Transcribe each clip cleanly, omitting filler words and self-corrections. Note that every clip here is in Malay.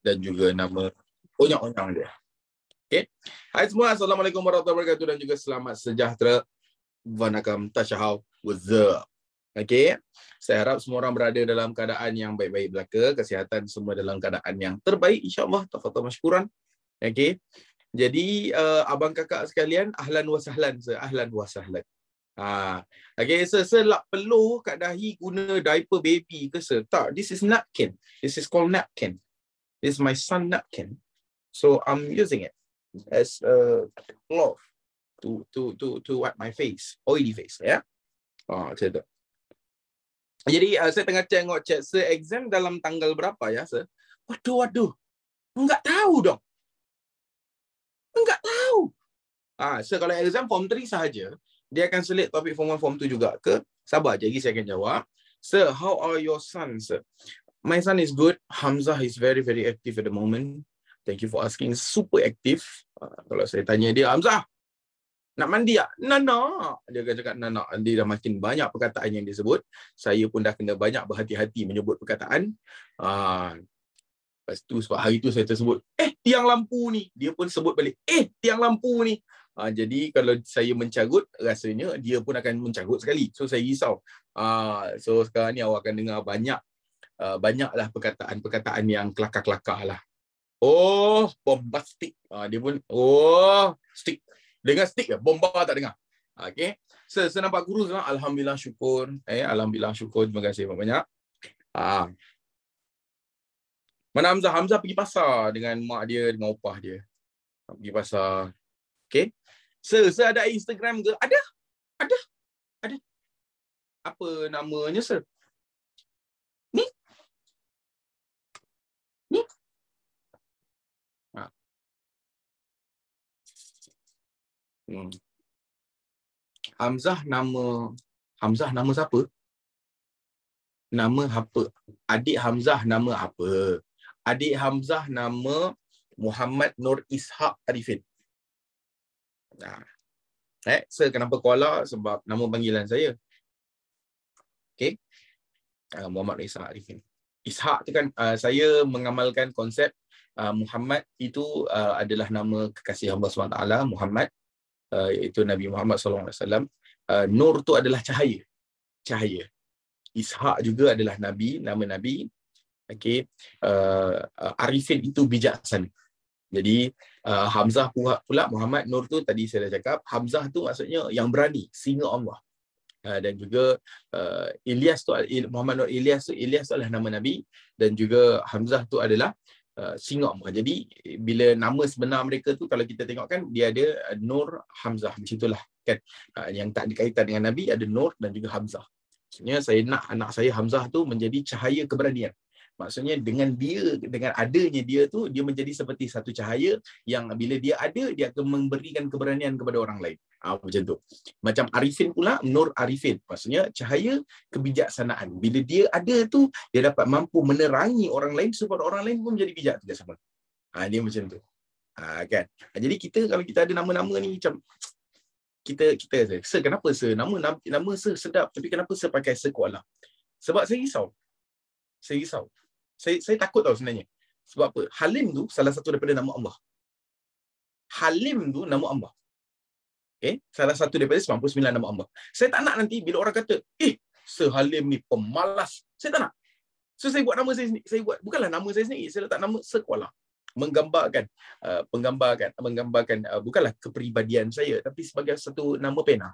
dan juga nama onyang-onyang dia. Okay. Hai semua, Assalamualaikum warahmatullahi wabarakatuh dan juga selamat sejahtera. Vanakam Tashahau. What's up? Okay. Saya harap semua orang berada dalam keadaan yang baik-baik belaka, kesihatan semua dalam keadaan yang terbaik, insyaAllah. Tafadhal masykuran. Okay. Jadi, abang kakak sekalian, ahlan wa sahlan. Ahlan wa sahlan. Okay, selak peluh kat dahi guna diaper baby ke tak? This is napkin. This is called napkin. This is my son napkin. So I'm using it as a cloth to wipe my face, oily face, ya. Macam tu. Jadi saya tengah tengok chat exam dalam tanggal berapa ya, sir? Waduh. Enggak tahu dong. Enggak tahu. So kalau exam form 3 sahaja, dia akan select topik form 1, form 2 juga ke? Sabar je, saya akan jawab. Sir, how are your sons, sir? My son is good. Hamzah is very, very active at the moment. Thank you for asking. Super active. Kalau saya tanya dia, Hamzah, nak mandi tak? Nak. Dia akan cakap nak. Dia dah makin banyak perkataan yang dia sebut. Saya pun dah kena banyak berhati-hati menyebut perkataan. Lepas tu sebab hari tu saya tersebut, tiang lampu ni. Dia pun sebut balik, tiang lampu ni. Jadi kalau saya mencarut, rasanya dia pun akan mencarut sekali. So saya risau. So sekarang ni awak akan dengar banyaklah perkataan-perkataan yang kelakar-kelakar lah. Oh, bombastic. Dia pun, stick. Dengar stick ke? Bomba tak dengar. Okay. So, saya nampak guru sekarang. Alhamdulillah syukur. Alhamdulillah syukur. Terima kasih banyak-banyak. Mana Hamzah? Hamzah pergi pasar dengan mak dia, dengan opah dia. Pergi pasar. Okay. Sir ada Instagram ke? Ada. Apa namanya, sir? Ni. Hamzah nama siapa? Nama apa? Adik Hamzah nama apa? Adik Hamzah nama Muhammad Nur Ishaq Arifin. Sir kenapa koala? Sebab nama panggilan saya. Okay. Muhammad Nur Ishaq Arifin. Ishaq tu kan, saya mengamalkan konsep Muhammad itu adalah nama kekasih Allah SWT, Muhammad, iaitu Nabi Muhammad SAW. Nur tu adalah cahaya. Ishaq juga adalah Nabi, nama Nabi. Okay. Arifin itu bijaksana. Jadi Hamzah pula Muhammad Nur tu tadi saya dah cakap, Hamzah tu maksudnya yang berani, singa Allah. Dan juga Ilyas tu, Muhammad Nur Ilyas tu adalah nama Nabi, dan juga Hamzah tu adalah singa Allah. Jadi bila nama sebenar mereka tu kalau kita tengok kan, dia ada Nur Hamzah, macam itulah kan. Yang tak dikaitan dengan Nabi ada Nur dan juga Hamzah. Maksudnya saya nak anak saya Hamzah tu menjadi cahaya keberanian. Maksudnya dengan adanya dia tu, dia menjadi seperti satu cahaya yang bila dia ada, dia akan memberikan keberanian kepada orang lain. Macam tu. Macam Arifin pula, Nur Arifin. Maksudnya cahaya kebijaksanaan. Bila dia ada tu, dia dapat mampu menerangi orang lain supaya orang lain pun menjadi bijak tidak sama. Dia macam tu. Kan. Jadi kalau kita ada nama-nama ni macam kita sir, kenapa sir? Nama sir sedap, tapi kenapa sir pakai sir koala? Sebab saya risau. Saya takut tau sebenarnya. Sebab apa? Halim tu salah satu daripada nama Allah. Halim tu nama Allah. Okay? Salah satu daripada 99 nama Allah. Saya tak nak nanti bila orang kata, Sir Halim ni pemalas. Saya tak nak. So saya buat nama saya sendiri. Bukanlah nama saya sendiri. Saya letak nama Sir Koala. Menggambarkan bukanlah kepribadian saya, tapi sebagai satu nama pena.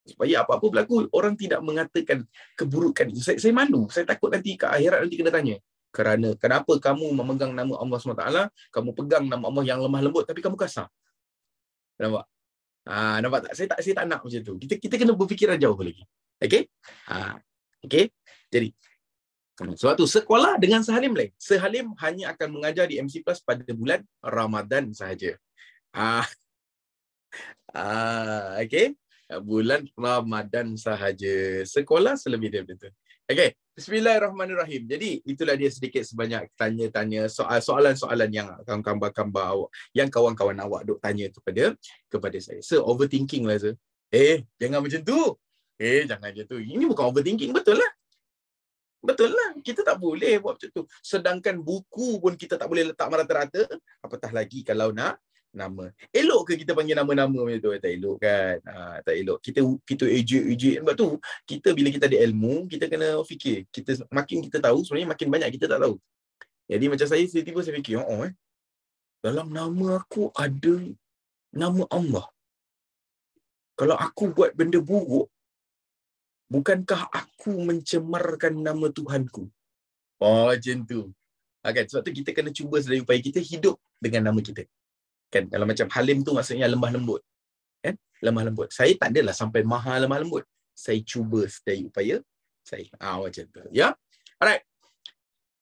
Supaya apa-apa berlaku, orang tidak mengatakan keburukan itu. Saya malu. Saya takut nanti ke akhirat nanti kena tanya. Kenapa kamu memegang nama Allah SWT, kamu pegang nama Allah yang lemah lembut, tapi kamu kasar? Nampak? Nampak tak? Saya tak nak macam tu. Kita kena berfikiran jauh lagi. Okay? Okay? Jadi, sebab tu sekolah dengan Sehalim lain. Sehalim hanya akan mengajar di MC Plus pada bulan Ramadan sahaja. Okay? Bulan Ramadan sahaja. Sekolah selebih daripada itu. Okay. Bismillahirrahmanirrahim. Jadi itulah dia sedikit sebanyak tanya-tanya soalan-soalan yang kawan-kawan awak duk tanya kepada saya. Sir, overthinking lah sir. Jangan macam tu. Jangan macam tu. Ini bukan overthinking, betul lah. Betul lah. Kita tak boleh buat macam tu. Sedangkan buku pun kita tak boleh letak merata-rata. Apatah lagi kalau nak nama. Elok ke kita panggil nama-nama macam tu? Tak elok kan? Tak elok. Kita ejek. Sebab tu, kita bila kita ada ilmu, kita kena fikir. Makin kita tahu, sebenarnya makin banyak kita tak tahu. Jadi macam saya, tiba-tiba saya fikir, dalam nama aku ada nama Allah. Kalau aku buat benda buruk, bukankah aku mencemarkan nama Tuhanku? Macam tu. Kan? Sebab tu kita kena cuba sedaya upaya kita hidup dengan nama kita. Kan? Kalau macam Halim tu maksudnya lemah lembut. Kan? Lemah lembut. Saya tak adalah sampai maha lemah lembut. Saya cuba sedaya upaya saya. Macam tu. Ya? Alright.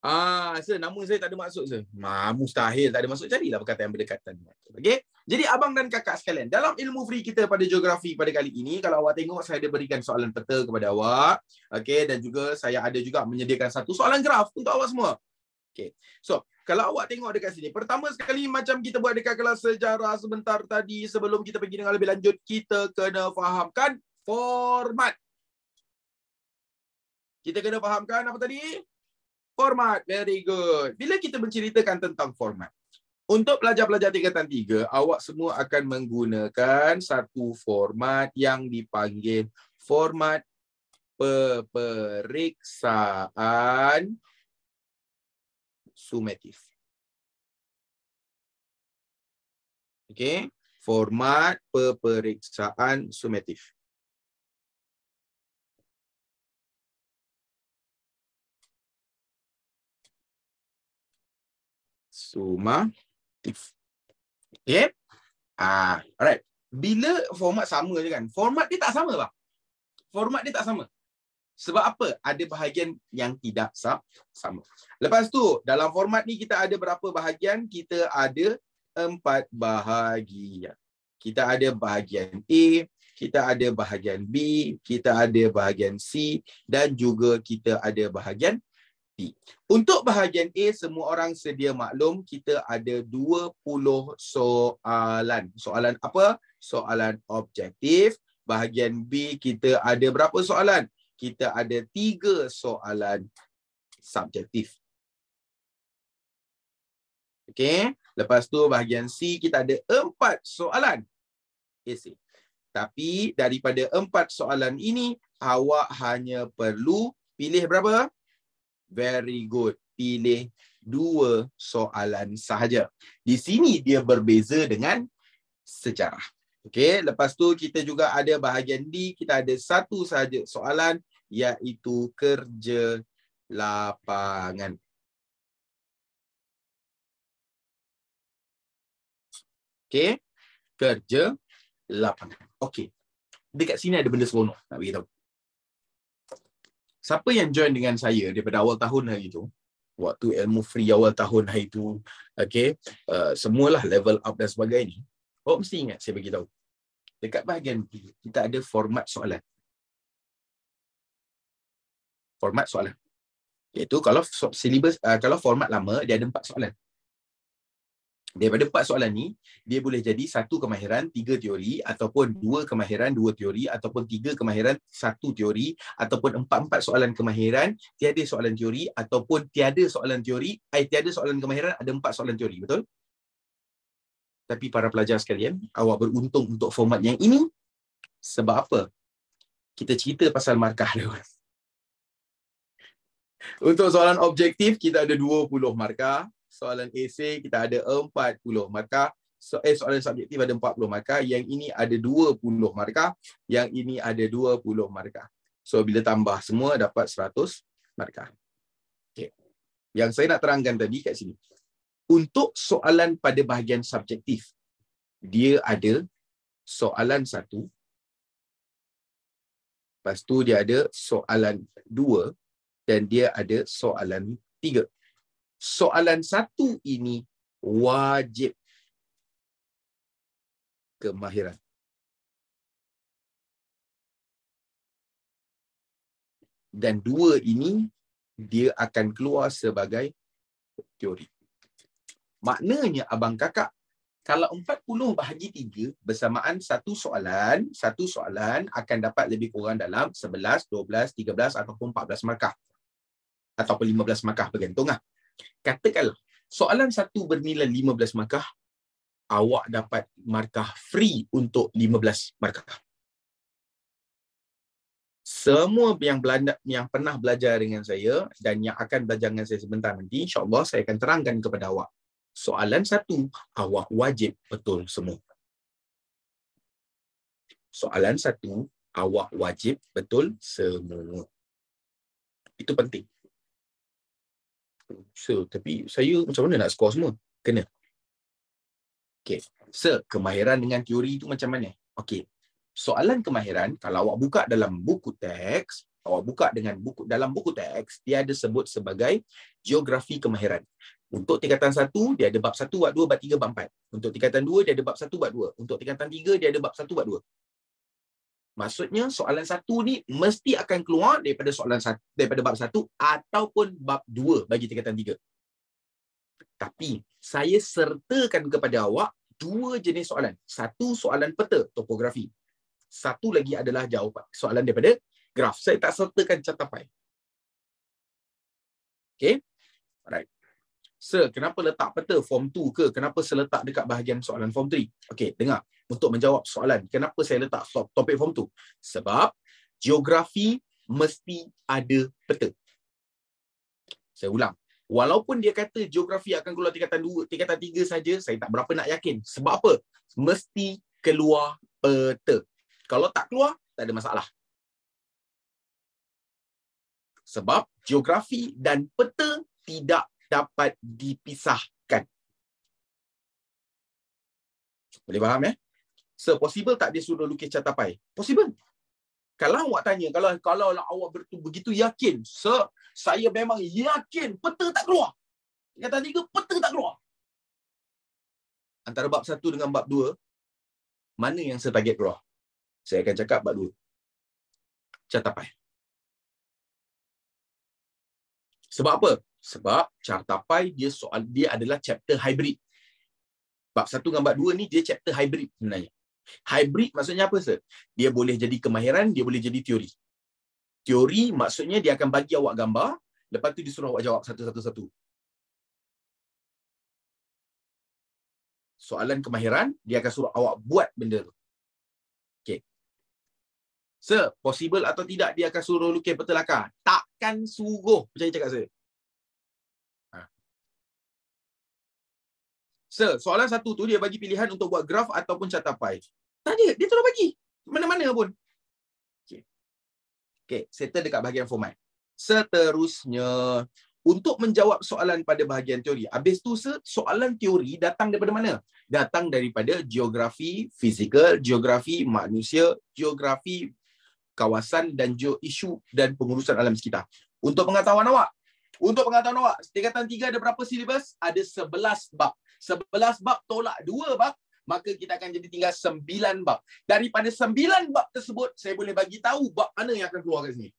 Nama saya tak ada maksud sir. Mustahil tak ada maksud. Carilah perkataan yang berdekatan. Okey. Jadi abang dan kakak sekalian, dalam ilmu free kita pada geografi pada kali ini, kalau awak tengok saya ada berikan soalan peta kepada awak. Okey, dan juga saya ada juga menyediakan satu soalan graf untuk awak semua. Okey. So, kalau awak tengok dekat sini, pertama sekali macam kita buat dekat kelas sejarah sebentar tadi, sebelum kita pergi dengan lebih lanjut, kita kena fahamkan format. Kita kena fahamkan apa tadi? Format. Very good. Bila kita menceritakan tentang format, untuk pelajar-pelajar tingkatan 3, awak semua akan menggunakan satu format yang dipanggil format peperiksaan sumatif. Okey, format peperiksaan sumatif. Sumatif. Okay. Alright. Bila format sama je kan? Format dia tak sama, bang. Format dia tak sama. Sebab apa? Ada bahagian yang tidak sama. Lepas tu, dalam format ni kita ada berapa bahagian? Kita ada 4 bahagian. Kita ada bahagian A, kita ada bahagian B, kita ada bahagian C, dan juga kita ada bahagian D. Untuk bahagian A, semua orang sedia maklum, kita ada 20 soalan. Soalan apa? Soalan objektif. Bahagian B, kita ada berapa soalan? Kita ada 3 soalan subjektif. Okey. Lepas tu bahagian C, kita ada 4 soalan esei. Tapi daripada 4 soalan ini, awak hanya perlu pilih berapa? Very good. Pilih 2 soalan sahaja. Di sini dia berbeza dengan sejarah. Okey, lepas tu kita juga ada bahagian D, kita ada 1 sahaja soalan, iaitu kerja lapangan. Okey, kerja lapangan. Okey. Dekat sini ada benda seronok nak beritahu. Siapa yang join dengan saya daripada awal tahun hari tu, waktu ilmu free awal tahun hari tu, okey, semualah level up dan sebagainya. Awak mesti ingat saya bagi tahu. Dekat bahagian B, kita ada format soalan. Format soalan. Iaitu kalau silibus, kalau format lama, dia ada 4 soalan. Daripada 4 soalan ni, dia boleh jadi 1 kemahiran, 3 teori, ataupun 2 kemahiran, 2 teori, ataupun 3 kemahiran, 1 teori, ataupun 4 soalan kemahiran, tiada soalan teori, ataupun tiada soalan teori, tiada soalan kemahiran, ada 4 soalan teori, betul? Tapi para pelajar sekalian, awak beruntung untuk format yang ini. Sebab apa? Kita cerita pasal markah dia. Untuk soalan objektif, kita ada 20 markah. Soalan esei kita ada 40 markah. Soalan subjektif ada 40 markah. Yang ini ada 20 markah. Yang ini ada 20 markah. So bila tambah semua dapat 100 markah. Okay. Yang saya nak terangkan tadi kat sini. Untuk soalan pada bahagian subjektif, dia ada soalan 1. Lepas tu dia ada soalan 2. Dan dia ada soalan 3. Soalan 1 ini wajib kemahiran. Dan 2 ini dia akan keluar sebagai teori. Maknanya abang kakak, kalau 40 bahagi 3 bersamaan satu soalan akan dapat lebih kurang dalam 11, 12, 13 ataupun 14 markah. ataupun 15 markah bergantung lah. Katakanlah soalan satu bernilai 15 markah, awak dapat markah free untuk 15 markah. Semua yang pernah belajar dengan saya dan yang akan belajar dengan saya sebentar nanti, insya-Allah saya akan terangkan kepada awak. Soalan satu, awak wajib betul semua. Soalan satu, awak wajib betul semua. Itu penting. So, tapi saya macam mana nak skor semua? Kena. Okey. Kemahiran dengan teori itu macam mana? Okey. Soalan kemahiran, kalau awak buka dalam buku teks, dalam buku teks, dia ada sebut sebagai geografi kemahiran. Untuk tingkatan 1, dia ada bab 1, bab 2, bab 3, bab 4. Untuk tingkatan 2, dia ada bab 1, bab 2. Untuk tingkatan 3, dia ada bab 1, bab 2. Maksudnya soalan 1 ni mesti akan keluar daripada bab 1 ataupun bab 2 bagi tingkatan 3. Tapi saya sertakan kepada awak 2 jenis soalan. Satu soalan peta topografi. Satu lagi adalah jawapan soalan daripada graf. Saya tak sertakan catapai. Okey? Alright. Kenapa letak peta form 2 ke? Kenapa saya letak dekat bahagian soalan form 3? Okey, dengar. Untuk menjawab soalan, kenapa saya letak topik form 2? Sebab geografi mesti ada peta. Saya ulang. Walaupun dia kata geografi akan keluar tingkatan 2, tingkatan 3 saja, saya tak berapa nak yakin. Sebab apa? Mesti keluar peta. Kalau tak keluar, tak ada masalah. Sebab geografi dan peta tidak dapat dipisahkan. Boleh faham ya? Possible tak dia suruh lukis catapai? Possible. Kalau awak tanya, kalau awak begitu yakin, saya memang yakin peta tak keluar. Kata 3, peta tak keluar. Antara bab 1 dengan bab 2, mana yang saya target keluar? Saya akan cakap bab 2. Catapai. Sebab apa? Sebab catapai dia adalah chapter hybrid. Bab 1 dengan bab 2 ni dia chapter hybrid sebenarnya. Hybrid maksudnya apa, sir? Dia boleh jadi kemahiran, dia boleh jadi teori. Teori maksudnya dia akan bagi awak gambar, lepas tu dia suruh awak jawab satu-satu. Soalan kemahiran, dia akan suruh awak buat benda tu. Okey. Possible atau tidak dia akan suruh lukis peta lakar? Takkan suruh, percaya cakap saya. Soalan 1 tu dia bagi pilihan untuk buat graf ataupun catapai. Tak ada, dia terus bagi. Mana-mana pun. Okey, settle dekat bahagian format. Seterusnya, untuk menjawab soalan pada bahagian teori. Habis tu soalan teori datang daripada mana? Datang daripada geografi fizikal, geografi manusia, geografi kawasan dan isu dan pengurusan alam sekitar. Untuk pengetahuan awak, tingkatan 3 ada berapa silibus? Ada 11 bab. 11 bab tolak 2 bab, maka kita akan jadi tinggal 9 bab. Daripada 9 bab tersebut, saya boleh bagi tahu bab mana yang akan keluar kat sini.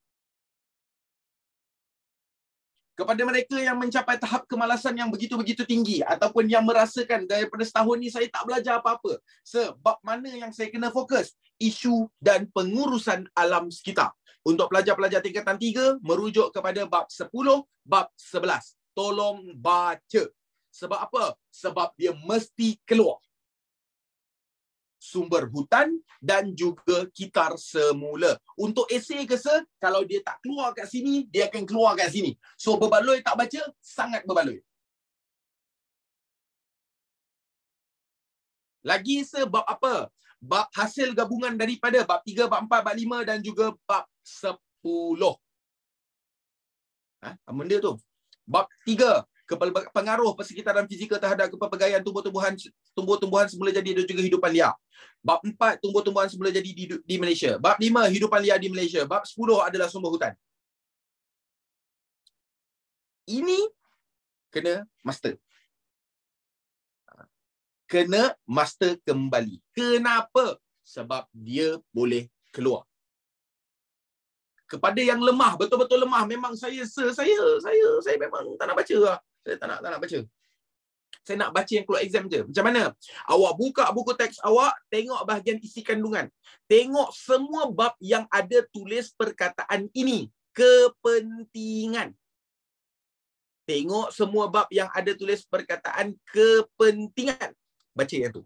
Kepada mereka yang mencapai tahap kemalasan yang begitu-begitu tinggi ataupun yang merasakan daripada setahun ni saya tak belajar apa-apa. Bab mana yang saya kena fokus? Isu dan pengurusan alam sekitar. Untuk pelajar-pelajar tingkatan 3, merujuk kepada bab 10, bab 11. Tolong baca. Sebab apa? Sebab dia mesti keluar. Sumber hutan dan juga kitar semula. Untuk esei ke kalau dia tak keluar kat sini, dia akan keluar kat sini. So berbaloi tak baca, sangat berbaloi. Lagi bab apa? Bab hasil gabungan daripada bab 3, bab 4, bab 5 dan juga bab 10. Benda tu. Bab 3, pengaruh persekitaran fizikal terhadap kepelbagaian tumbuh-tumbuhan semula jadi dan juga hidupan liar. Bab 4, tumbuh-tumbuhan semula jadi di Malaysia. Bab 5, hidupan liar di Malaysia. Bab 10 adalah sumber hutan. Ini kena master. Kena master kembali. Kenapa? Sebab dia boleh keluar. Kepada yang lemah, betul-betul lemah, memang saya memang tak nak baca lah. Saya tak nak baca. Saya nak baca yang keluar exam je. Macam mana? Awak buka buku teks awak, tengok bahagian isi kandungan. Tengok semua bab yang ada tulis perkataan ini. Kepentingan. Tengok semua bab yang ada tulis perkataan kepentingan. Baca yang tu.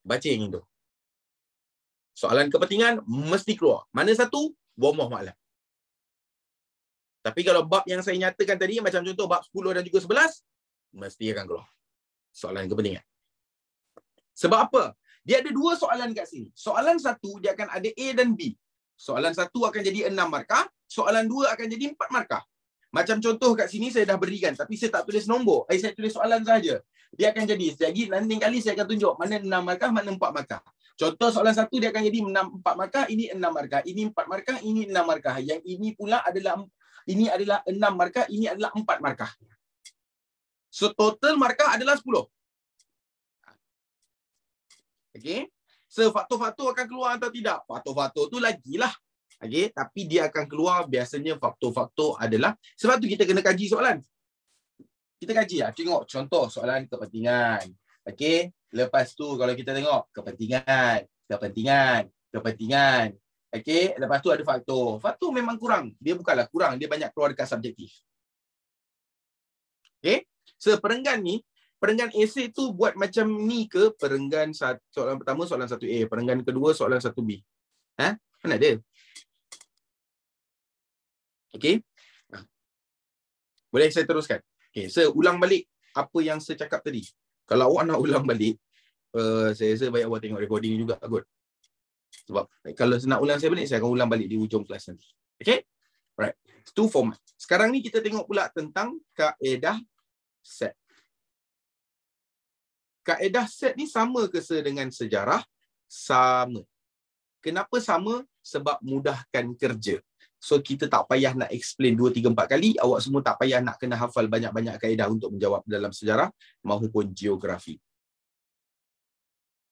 Baca yang itu. Soalan kepentingan mesti keluar. Mana satu? Bomoh maklum. Tapi kalau bab yang saya nyatakan tadi, macam contoh bab 10 dan juga 11, mesti akan keluar soalan kepentingan. Sebab apa? Dia ada dua soalan kat sini. Soalan satu, dia akan ada A dan B. Soalan satu akan jadi 6 markah. Soalan 2 akan jadi 4 markah. Macam contoh kat sini saya dah berikan, tapi saya tak tulis nombor. Saya tulis soalan saja. Dia akan jadi, nanti kali saya akan tunjuk mana 6 markah, mana 4 markah. Contoh soalan satu dia akan jadi 4 markah, ini 6 markah. Ini 4 markah, ini 6 markah. Yang ini pula adalah 6 markah, ini adalah 4 markah. So total markah adalah 10. Okey. So faktor-faktor akan keluar atau tidak? Faktor-faktor tu lagilah. Okey, tapi dia akan keluar biasanya faktor-faktor adalah, sebab tu kita kena kaji soalan. Kita kaji lah. Tengok contoh soalan kepentingan. Okey, lepas tu kalau kita tengok kepentingan. Okey, lepas tu ada faktor. Faktor memang kurang. Dia bukanlah kurang, dia banyak keluar dekat subjektif. Okey. So perenggan ni, perenggan esei tu buat macam ni ke? Perenggan soalan pertama soalan 1A, perenggan kedua soalan 1B. Mana dia? Okey. Boleh saya teruskan? Okey, saya ulang balik apa yang saya cakap tadi. Kalau awak nak ulang balik, saya rasa baik awak tengok recording juga kot. Sebab kalau nak ulang saya balik, saya akan ulang balik di hujung kelas nanti. Okey? Alright. Itu format. Sekarang ni kita tengok pula tentang kaedah set. Kaedah set ni sama ke dengan sejarah? Sama. Kenapa sama? Sebab mudahkan kerja. So kita tak payah nak explain 2, 3, 4 kali. Awak semua tak payah nak kena hafal banyak-banyak kaedah untuk menjawab dalam sejarah maupun geografi.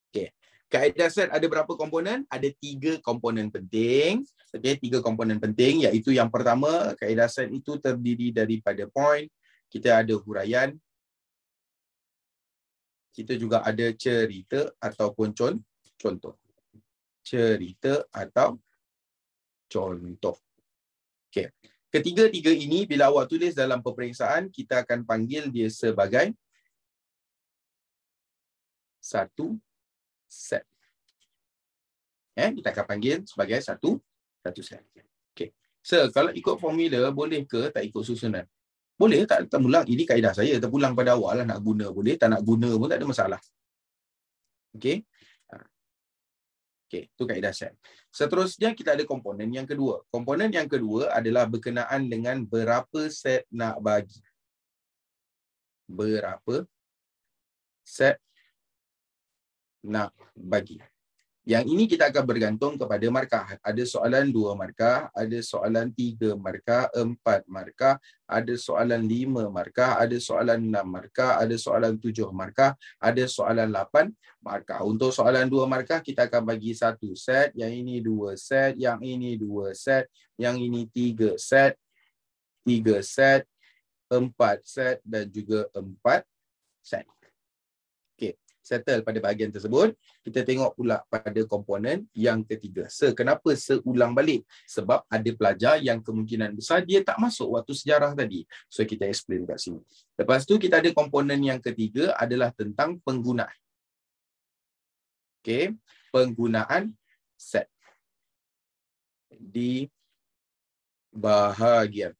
Okay. Kaedah set ada berapa komponen? Ada 3 komponen penting. Okay, 3 komponen penting, iaitu yang pertama, kaedah set itu terdiri daripada point. Kita ada huraian. Kita juga ada cerita ataupun contoh. Cerita atau contoh. Okey. Ketiga-tiga ini bila awak tulis dalam peperiksaan, kita akan panggil dia sebagai satu set. Kita akan panggil sebagai satu set. Okey. So, kalau ikut formula, boleh ke tak ikut susunan? Boleh, tak terpulang. Ini kaedah saya. Terpulang pada awak lah nak guna. Boleh, tak nak guna pun tak ada masalah. Okey. Okey, itu kaedah set. Seterusnya kita ada komponen yang kedua. Komponen yang kedua adalah berkenaan dengan berapa set nak bagi. Berapa set nak bagi. Yang ini kita akan bergantung kepada markah. Ada soalan 2 markah, ada soalan 3 markah, 4 markah, ada soalan 5 markah, ada soalan 6 markah, ada soalan 7 markah, ada soalan 8 markah. Untuk soalan 2 markah kita akan bagi 1 set, yang ini 2 set, yang ini 2 set, yang ini 3 set, 3 set, 4 set dan juga 4 set. Okey. Settle pada bahagian tersebut. Kita tengok pula pada komponen yang ketiga. Kenapa seulang balik? Sebab ada pelajar yang kemungkinan besar dia tak masuk waktu sejarah tadi. So kita explain kat sini. Lepas tu kita ada komponen yang ketiga adalah tentang penggunaan. Okey, penggunaan set di bahagian.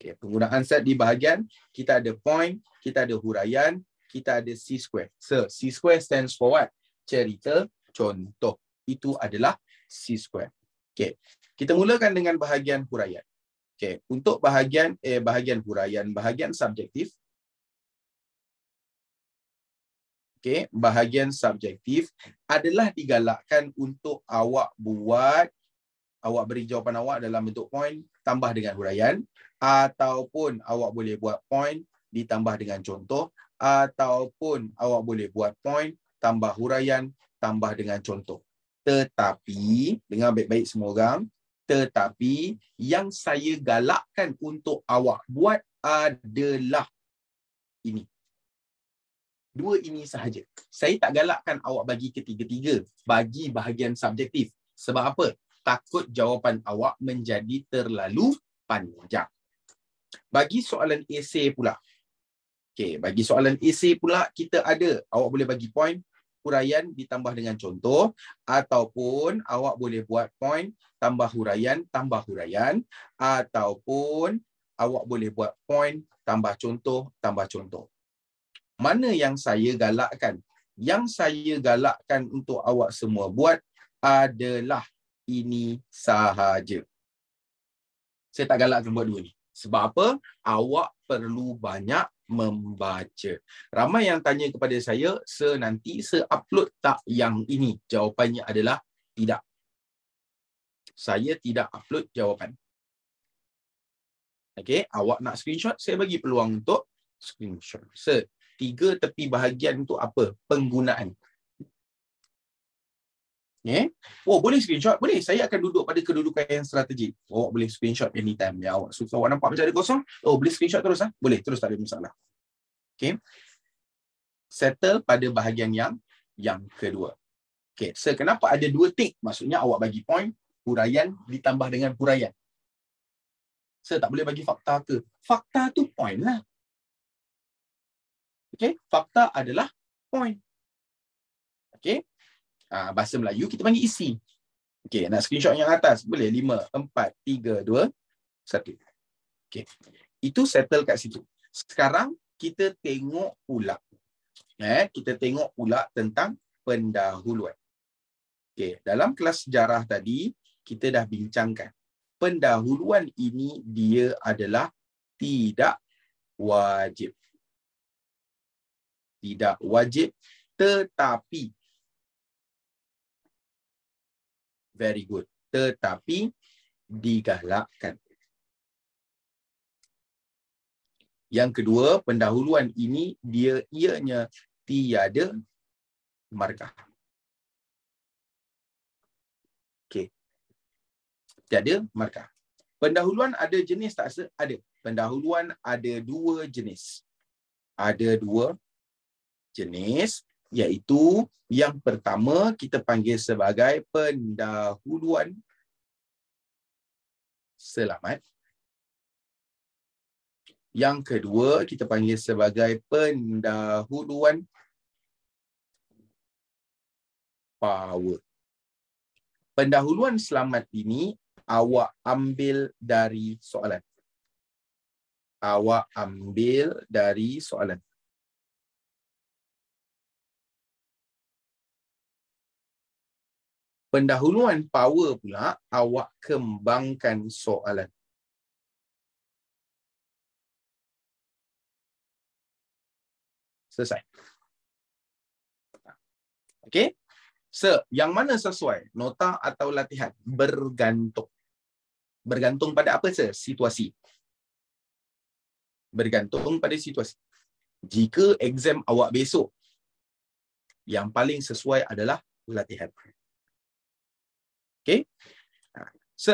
Okay, penggunaan set di bahagian, kita ada point, kita ada huraian, kita ada C-square. So, C-square stands for what? Cerita, contoh. Itu adalah C-square. Okay. Kita mulakan dengan bahagian huraian. Okay. Untuk bahagian huraian, bahagian subjektif. Okay. Bahagian subjektif adalah digalakkan untuk awak beri jawapan awak dalam bentuk point, tambah dengan huraian. Ataupun awak boleh buat point ditambah dengan contoh, ataupun awak boleh buat point tambah huraian tambah dengan contoh. Tetapi, dengar baik-baik semua orang, tetapi yang saya galakkan untuk awak buat adalah ini. 2 ini sahaja. Saya tak galakkan awak bagi ketiga-tiga, bagi bahagian subjektif. Sebab apa? takut jawapan awak menjadi terlalu panjang. Bagi soalan esei pula. Okey, bagi soalan esei pula kita ada, awak boleh bagi poin, huraian ditambah dengan contoh, ataupun awak boleh buat poin tambah huraian, ataupun awak boleh buat poin tambah contoh. Mana yang saya galakkan? Yang saya galakkan untuk awak semua buat adalah ini sahaja. Saya tak galakkan buat dua ni. Sebab apa? Awak perlu banyak membaca. Ramai yang tanya kepada saya, nanti upload tak yang ini? Jawapannya adalah tidak. Saya tidak upload jawapan. Okey, awak nak screenshot, saya bagi peluang untuk screenshot. 3 tepi bahagian tu apa? Penggunaan. Okay. Oh, boleh screenshot? Boleh. Saya akan duduk pada kedudukan yang strategik. Awak boleh screenshot anytime. Ya, awak suka awak nampak macam ada kosong. Oh, boleh screenshot terus. Boleh, terus tak ada masalah. Okay. Settle pada bahagian yang kedua. Okay. Kenapa ada 2 tick? Maksudnya awak bagi point, huraian ditambah dengan huraian. Tak boleh bagi fakta ke? Fakta tu point lah. Okay. Fakta adalah point. Okay. Bahasa Melayu kita panggil isi. Okey, nak screenshot yang atas boleh 5 4 3 2 1. Okey. Itu settle kat situ. Sekarang kita tengok pula. Kita tengok pula tentang pendahuluan. Okey, dalam kelas sejarah tadi kita dah bincangkan. Pendahuluan ini dia adalah tidak wajib. Tidak wajib, tetapi very good. Tetapi digalakkan. Yang kedua, pendahuluan ini ianya tiada markah. Okey. Tiada markah. Pendahuluan ada jenis tak? Ada. Pendahuluan ada 2 jenis. Ada 2 jenis, iaitu yang pertama kita panggil sebagai pendahuluan selamat. Yang kedua kita panggil sebagai pendahuluan power. Pendahuluan selamat ini awak ambil dari soalan. Awak ambil dari soalan. Pendahuluan power pula awak kembangkan soalan. Selesai. Okey? Yang mana sesuai? Nota atau latihan? Bergantung. Bergantung pada apa, situasi. Bergantung pada situasi. Jika exam awak besok, yang paling sesuai adalah latihan. Okey?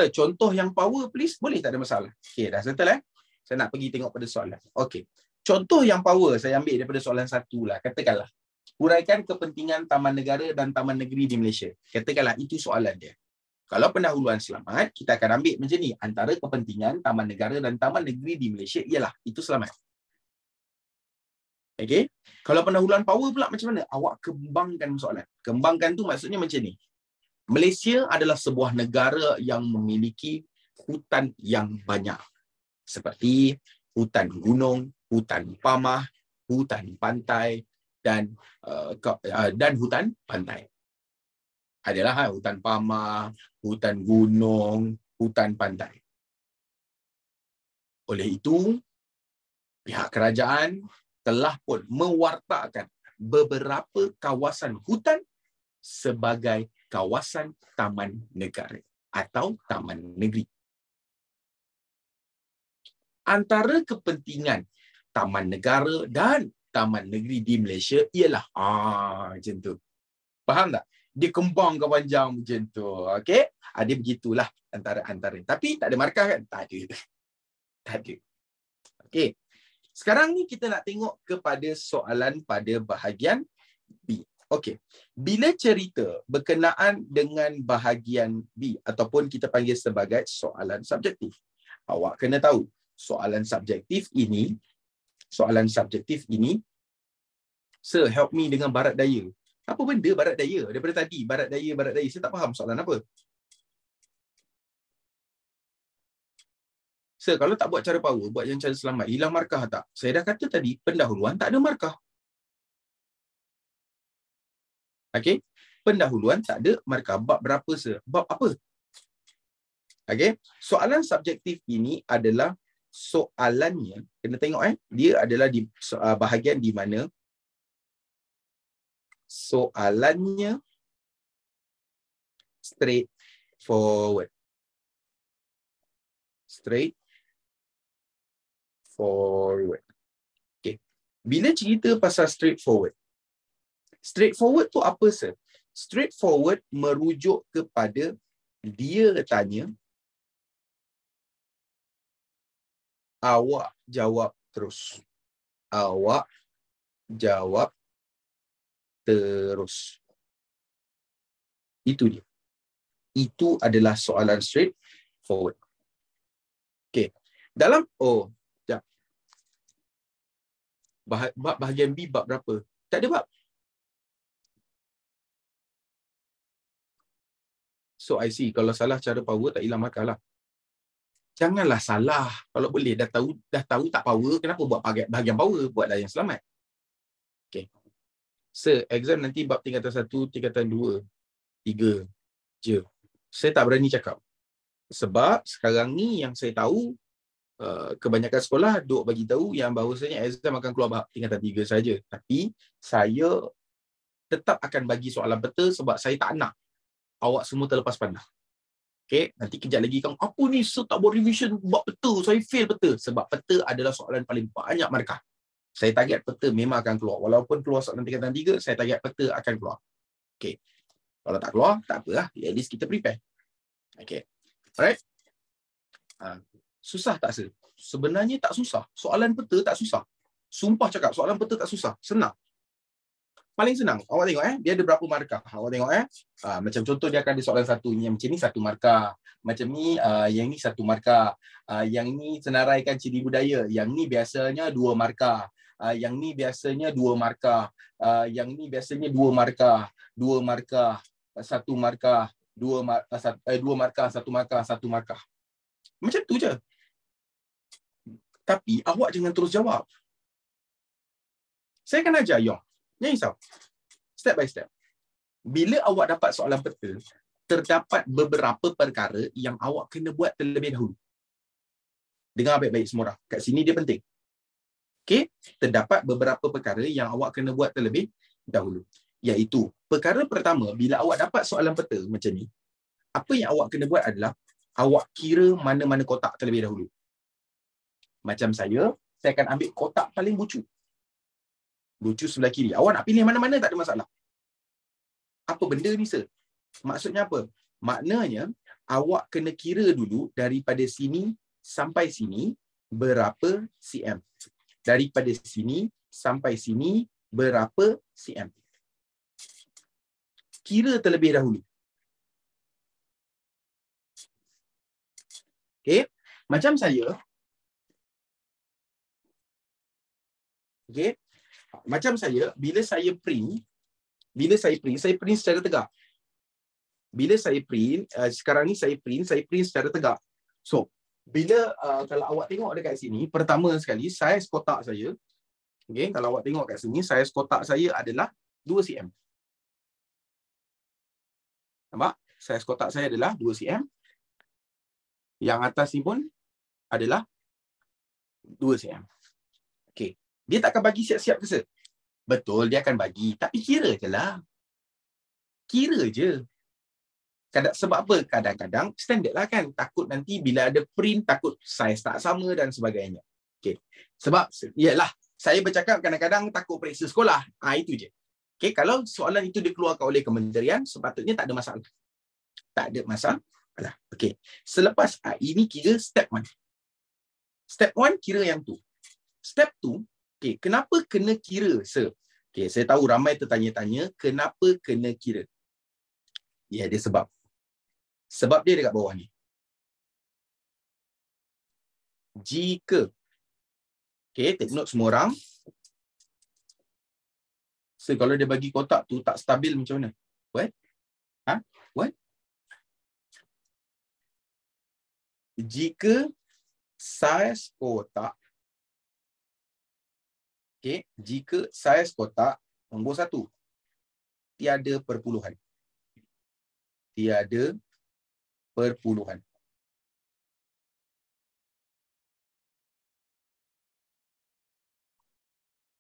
Contoh yang power please, boleh tak ada masalah. Okey, dah settle Saya nak pergi tengok pada soalan. Okey. Contoh yang power saya ambil daripada soalan 1 lah. Katakanlah, huraikan kepentingan taman negara dan taman negeri di Malaysia. Katakanlah itu soalan dia. Kalau pendahuluan selamat, kita akan ambil macam ni. Antara kepentingan taman negara dan taman negeri di Malaysia ialah itu selamat. Okey. Kalau pendahuluan power pula macam mana? Awak kembangkan soalan. Kembangkan tu maksudnya macam ni. Malaysia adalah sebuah negara yang memiliki hutan yang banyak. Seperti hutan gunung, hutan pamah, hutan pantai dan hutan pantai. Adalah hutan pamah, hutan gunung, hutan pantai. Oleh itu, pihak kerajaan telah pun mewartakan beberapa kawasan hutan sebagai kawasan taman negara atau taman negeri. Antara kepentingan taman negara dan taman negeri di Malaysia ialah macam tu. Faham tak? Dia kembangkan panjang macam tu. Okey? Dia begitulah antara. Tapi tak ada markah kan? Tak ada. Tak ada. Okey. Sekarang ni kita nak tengok kepada soalan pada bahagian B. Okey. Bila cerita berkenaan dengan bahagian B ataupun kita panggil sebagai soalan subjektif, awak kena tahu soalan subjektif ini, sir, help me dengan barat daya. Apa benda barat daya? Daripada tadi, barat daya. Saya tak faham soalan apa. Sir, kalau tak buat cara power, buat yang cara selamat, hilang markah tak? Saya dah kata tadi, pendahuluan tak ada markah. Okey? Pendahuluan tak ada markah. Bab berapa, sir? Bab apa? Okey? Soalan subjektif ini adalah soalannya, kena tengok dia adalah di bahagian di mana soalannya straightforward. Straightforward. Okey. Bila cerita pasal straightforward tu apa, sir? Straightforward merujuk kepada dia tanya, awak jawab terus. Awak jawab terus. Itu dia. Itu adalah soalan straightforward. Okey. Dalam sekejap. Bahagian B bab berapa? Tak ada bab. So I see, kalau salah cara power tak hilang markah lah. Janganlah salah. Kalau boleh dah tahu tak power, kenapa buat bahagian power? Buatlah yang selamat. Okey. Sir, exam nanti bab tingkatan 1, tingkatan 2, 3 je. Saya tak berani cakap. Sebab sekarang ni yang saya tahu, kebanyakan sekolah duk bagi tahu yang bahawasanya exam akan keluar bab tingkatan 3 saja. Tapi saya tetap akan bagi soalan betul sebab saya tak nak awak semua terlepas pandang. Okay, nanti kejap lagi kamu, apa ni, so tak buat revision buat peta, saya fail peta. Sebab peta adalah soalan paling banyak markah. Saya target peta memang akan keluar. Walaupun keluar soalan tingkatan 3, saya target peta akan keluar. Okay. Kalau tak keluar, tak apalah. At least kita prepare. Okay. Alright. Susah tak, sir? Sebenarnya tak susah. Soalan peta tak susah. Sumpah cakap, soalan peta tak susah. Senang. Paling senang. Awak tengok dia ada berapa markah. Awak tengok macam contoh dia akan ada soalan satu yang macam ni 1 markah. Macam ni yang ni 1 markah. Yang ni senaraikan ciri budaya. Yang ni biasanya 2 markah. Yang ni biasanya 2 markah. Yang ni biasanya 2 markah. 2 markah, 1 markah, 2 markah, 1 markah, 1 markah. Macam tu je. Tapi awak jangan terus jawab. Saya akan ajar you. Jangan risau. Step by step. Bila awak dapat soalan peta, terdapat beberapa perkara yang awak kena buat terlebih dahulu. Dengar baik-baik semua orang. Kat sini dia penting. Okey, terdapat beberapa perkara yang awak kena buat terlebih dahulu. Iaitu, perkara pertama, bila awak dapat soalan peta macam ni, apa yang awak kena buat adalah awak kira mana-mana kotak terlebih dahulu. Macam saya akan ambil kotak paling bucu. Bucu sebelah kiri. Awak nak pilih mana-mana tak ada masalah. Apa benda ni, sir? Maksudnya apa? Maknanya, awak kena kira dulu daripada sini sampai sini berapa cm. Daripada sini sampai sini berapa cm. Kira terlebih dahulu. Okey? Macam saya. Okey? Macam saya, bila saya print secara tegak. Bila saya print, sekarang ni saya print secara tegak. So, bila kalau awak tengok dekat sini, pertama sekali saiz kotak saya, okey, kalau awak tengok kat sini, saiz kotak saya adalah 2 cm. Nampak? Saiz kotak saya adalah 2 cm. Yang atas ni pun adalah 2 cm. Okey. Dia tak akan bagi siap-siap ke, sir? Betul, dia akan bagi. Tapi kira je lah. Kira je. Sebab apa? Kadang-kadang standard lah kan. Takut nanti bila ada print, takut saiz tak sama dan sebagainya. Okay. Sebab, yalah, saya bercakap kadang-kadang takut periksa sekolah. Itu je. Okay, kalau soalan itu dikeluarkan oleh kementerian, sepatutnya tak ada masalah. Tak ada masalah. Okay. Selepas ini kira step 1. Step 1 kira yang tu. Step 2, okay, kenapa kena kira, sir? Okay, saya tahu ramai tertanya-tanya kenapa kena kira. Dia ada sebab. Sebab dia dekat bawah ni. Jika, okay, take note semua orang. So, kalau dia bagi kotak tu tak stabil macam mana? What? What? Jika saiz kotak, okay, jika saiz kotak nombor 1, tiada perpuluhan. Tiada perpuluhan.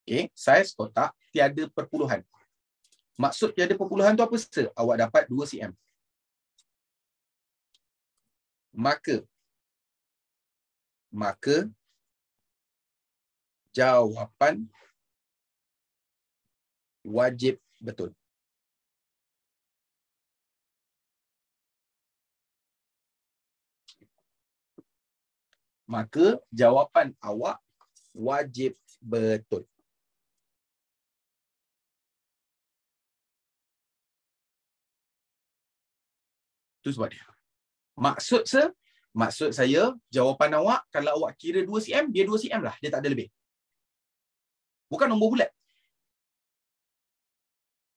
Okay, saiz kotak tiada perpuluhan. Maksud tiada perpuluhan tu apa? Awak dapat 2 cm. Maka jawapan wajib betul. Maka jawapan awak wajib betul. Itu sebab dia. Maksud saya, jawapan awak kalau awak kira 2 cm, dia 2 cm lah. Dia tak ada lebih. Bukan nombor bulat.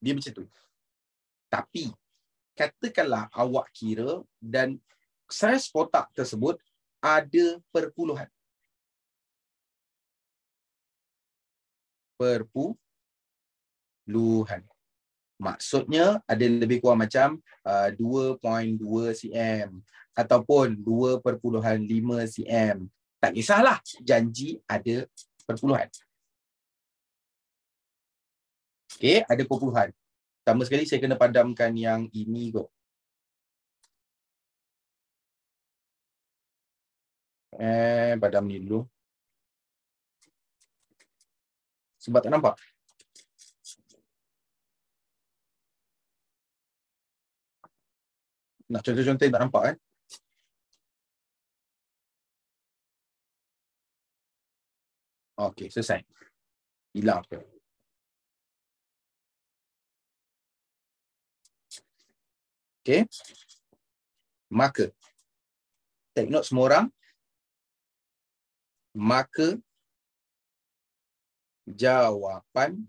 Dia macam tu. Tapi, katakanlah awak kira dan saiz kotak tersebut ada perpuluhan. Perpuluhan. Maksudnya ada lebih kurang macam 2.2 cm ataupun 2.5 cm. Tak kisahlah, janji ada perpuluhan. Okey, ada perpuluhan. Pertama sekali saya kena padamkan yang ini kot. Padam ni dulu. Sebab tak nampak. Nak contoh-contoh tak nampak kan? Okey, selesai. Hilang. Okey. Maka, take note semua orang. Maka, jawapan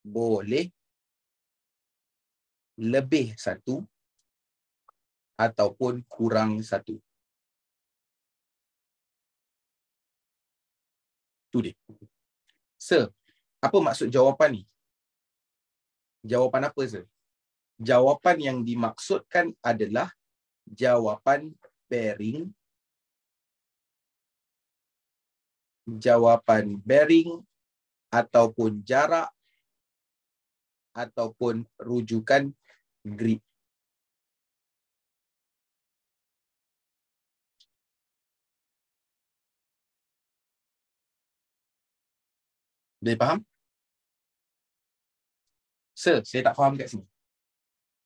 boleh lebih 1 ataupun kurang 1. Tu dia. Apa maksud jawapan ni? Jawapan apa, Sir? Jawapan yang dimaksudkan adalah jawapan bearing. Jawapan bearing ataupun jarak ataupun rujukan grid. Boleh faham? Sir, saya tak faham kat sini.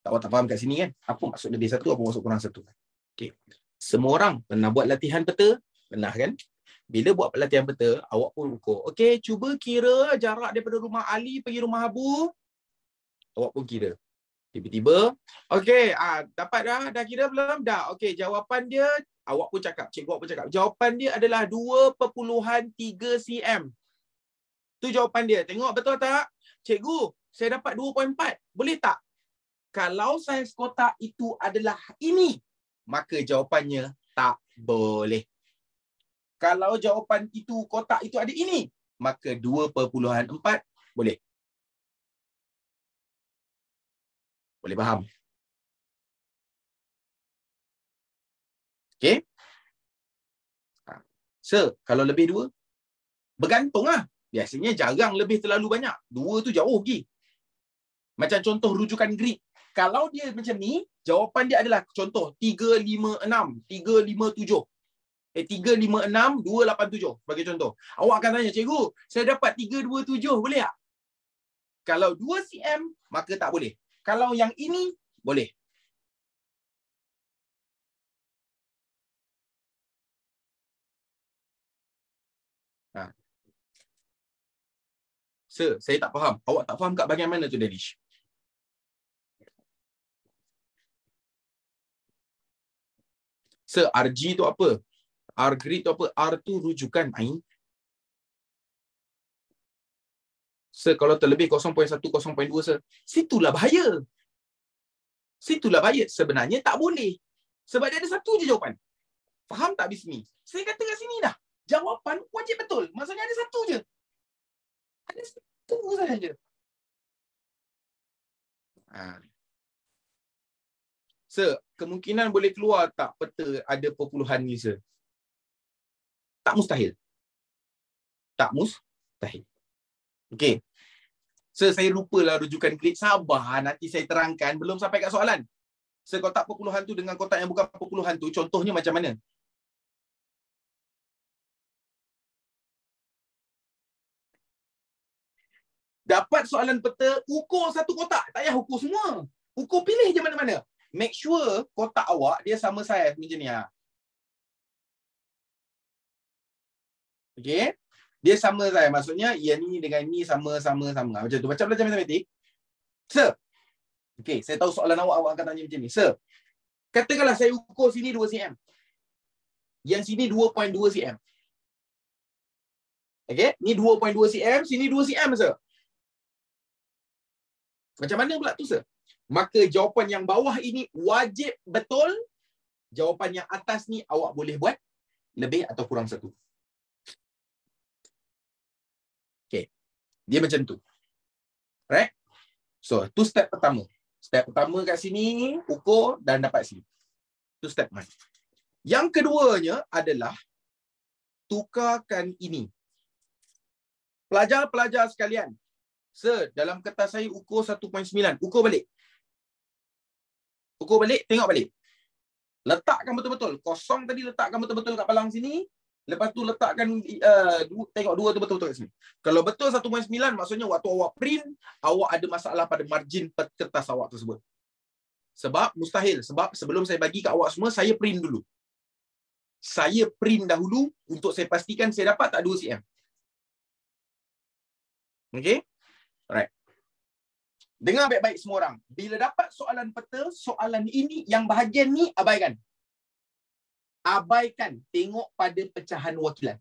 Awak tak faham kat sini kan? Apa maksud lebih 1, apa maksud kurang 1? Okey. Semua orang pernah buat latihan peta? Pernah kan? Bila buat latihan peta, awak pun ukur. Okey, cuba kira jarak daripada rumah Ali pergi rumah Abu. Awak pun kira. Tiba-tiba, okey, dapat dah kira belum? Dah. Okey, jawapan dia, awak pun cakap, cikgu awak pun cakap, jawapan dia adalah 2.3 cm. Tu jawapan dia. Tengok betul tak? Cikgu, saya dapat 2.4. Boleh tak? Kalau saiz kotak itu adalah ini, maka jawapannya tak boleh. Kalau jawapan itu, kotak itu ada ini, maka 2.4 boleh. Boleh faham? Okey? Sir, kalau lebih 2, bergantung lah. Biasanya jarang lebih terlalu banyak. 2 tu jauh pergi. Macam contoh rujukan grid. Kalau dia macam ni, jawapan dia adalah contoh 356, 357. 356, 287 sebagai contoh. Awak akan tanya, cikgu, saya dapat 327, boleh tak? Kalau 2 cm, maka tak boleh. Kalau yang ini, boleh. Sir, saya tak faham. Awak tak faham kat bahagian mana tu, Danish? Sir, RG tu apa? R grid tu apa? R tu rujukan ain. Sir, kalau terlebih 0.1, 0.2, sir, situlah bahaya. Situlah bahaya. Sebenarnya tak boleh. Sebab dia ada satu je jawapan. Faham tak Bismi? Saya kata kat sini dah. Jawapan wajib betul. Maksudnya ada satu je. Ada satu sahaja. Sir, kemungkinan boleh keluar tak peta ada perpuluhan ni, sir? Tak mustahil. Tak mustahil. Okey. Sir, saya lupalah rujukan grid. Sabar, nanti saya terangkan. Belum sampai kat soalan. Sir, kotak perpuluhan tu dengan kotak yang bukan perpuluhan tu, contohnya macam mana? Dapat soalan peta, ukur satu kotak. Tak payah ukur semua. Ukur pilih je mana-mana. Make sure kotak awak dia sama saiz macam ni. Okey. Dia sama saiz. Maksudnya yang ni dengan ni sama-sama. Macam tu. Macam belajar matematik. Sir. Okey, saya tahu soalan awak akan tanya macam ni. Sir, katakanlah saya ukur sini 2 cm. Yang sini 2.2 cm. Okey, ni 2.2 cm, sini 2 cm, sir. Macam mana pula tu, sir? Maka jawapan yang bawah ini wajib betul. Jawapan yang atas ni awak boleh buat lebih atau kurang satu. Okey. Dia macam tu. Right? So, tu step pertama. Step pertama kat sini, ukur dan dapat sini. Tu step 1. Yang keduanya adalah tukarkan ini. Pelajar-pelajar sekalian, sir, dalam kertas saya ukur 1.9. Ukur balik. Ukur balik, tengok balik. Letakkan betul-betul. Kosong tadi letakkan betul-betul kat palang sini. Lepas tu letakkan, tengok 2 tu betul-betul kat sini. Kalau betul 1.9, maksudnya waktu awak print, awak ada masalah pada margin kertas awak tersebut. Sebab mustahil. Sebab sebelum saya bagi kat awak semua, saya print dulu. Saya print dahulu untuk saya pastikan saya dapat tak 2 cm. Okay? Alright. Dengar baik-baik semua orang. Bila dapat soalan peta, soalan ini, yang bahagian ni abaikan. Abaikan. Tengok pada pecahan wakilan.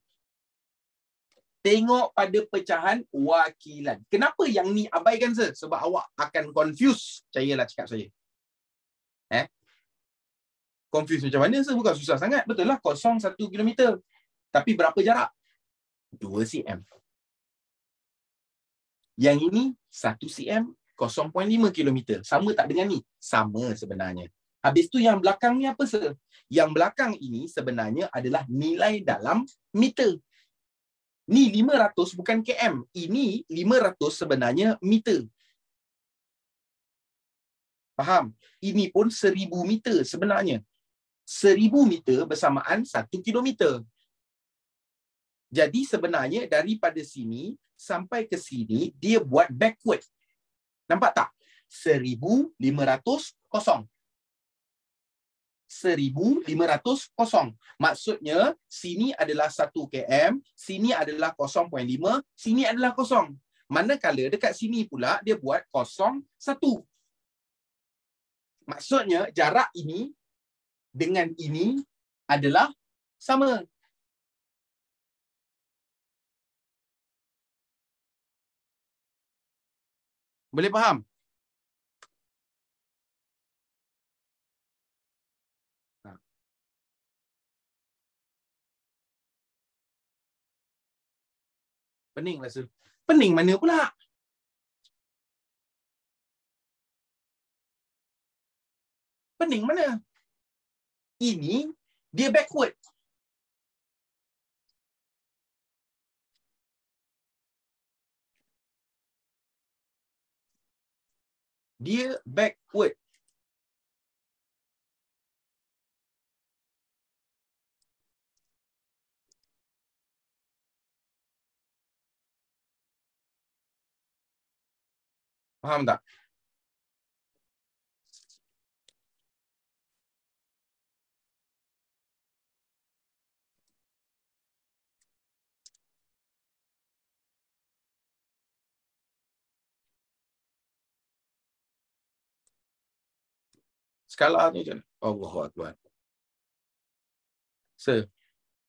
Tengok pada pecahan wakilan. Kenapa yang ni abaikan, sir? Sebab awak akan confuse. Percayalah cakap saya. Confuse macam mana, sir? Bukan susah sangat. Betul lah, kosong 1 kilometer. Tapi berapa jarak? 2 cm. Yang ini 1 cm, 0.5 kilometer. Sama tak dengan ni? Sama sebenarnya. Habis tu yang belakang ni apa, sir? Yang belakang ini sebenarnya adalah nilai dalam meter. Ni 500 bukan km. Ini 500 sebenarnya meter. Faham? Ini pun 1000 meter sebenarnya. 1000 meter bersamaan 1 kilometer. Jadi sebenarnya daripada sini sampai ke sini, dia buat backward. Nampak tak? 1500 kosong. 1500 kosong. Maksudnya, sini adalah 1 km, sini adalah 0.5, sini adalah kosong. Manakala dekat sini pula, dia buat 0.1. Maksudnya, jarak ini dengan ini adalah sama. Boleh faham? Pening lah, sir. Pening mana pula? Pening mana? Ini dia backward. Dia backward. Faham tak? Skala ni macam mana? Allahu Akbar. Sir,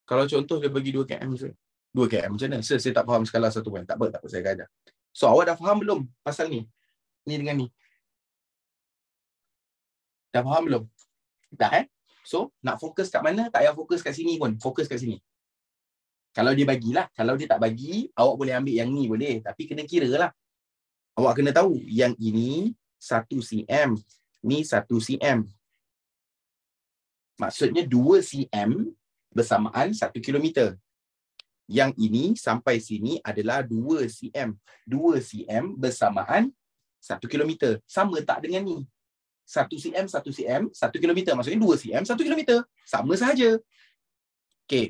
kalau contoh dia bagi 2 km, sir. 2 km macam mana? Sir, saya tak faham skala 1 point. Tak apa, saya akan ajar. So, awak dah faham belum pasal ni? Ni dengan ni. Dah faham belum? Dah So, nak fokus kat mana? Tak payah fokus kat sini pun. Fokus kat sini. Kalau dia bagilah. Kalau dia tak bagi, awak boleh ambil yang ni boleh. Tapi kena kira lah. Awak kena tahu. Yang ini 1 cm. Ni 1 cm. Maksudnya 2 cm bersamaan 1 kilometer. Yang ini sampai sini adalah 2 cm. 2 cm bersamaan 1 kilometer. Sama tak dengan ni? 1 cm, 1 cm, 1 kilometer. Maksudnya 2 cm, 1 kilometer. Sama sahaja. Okey.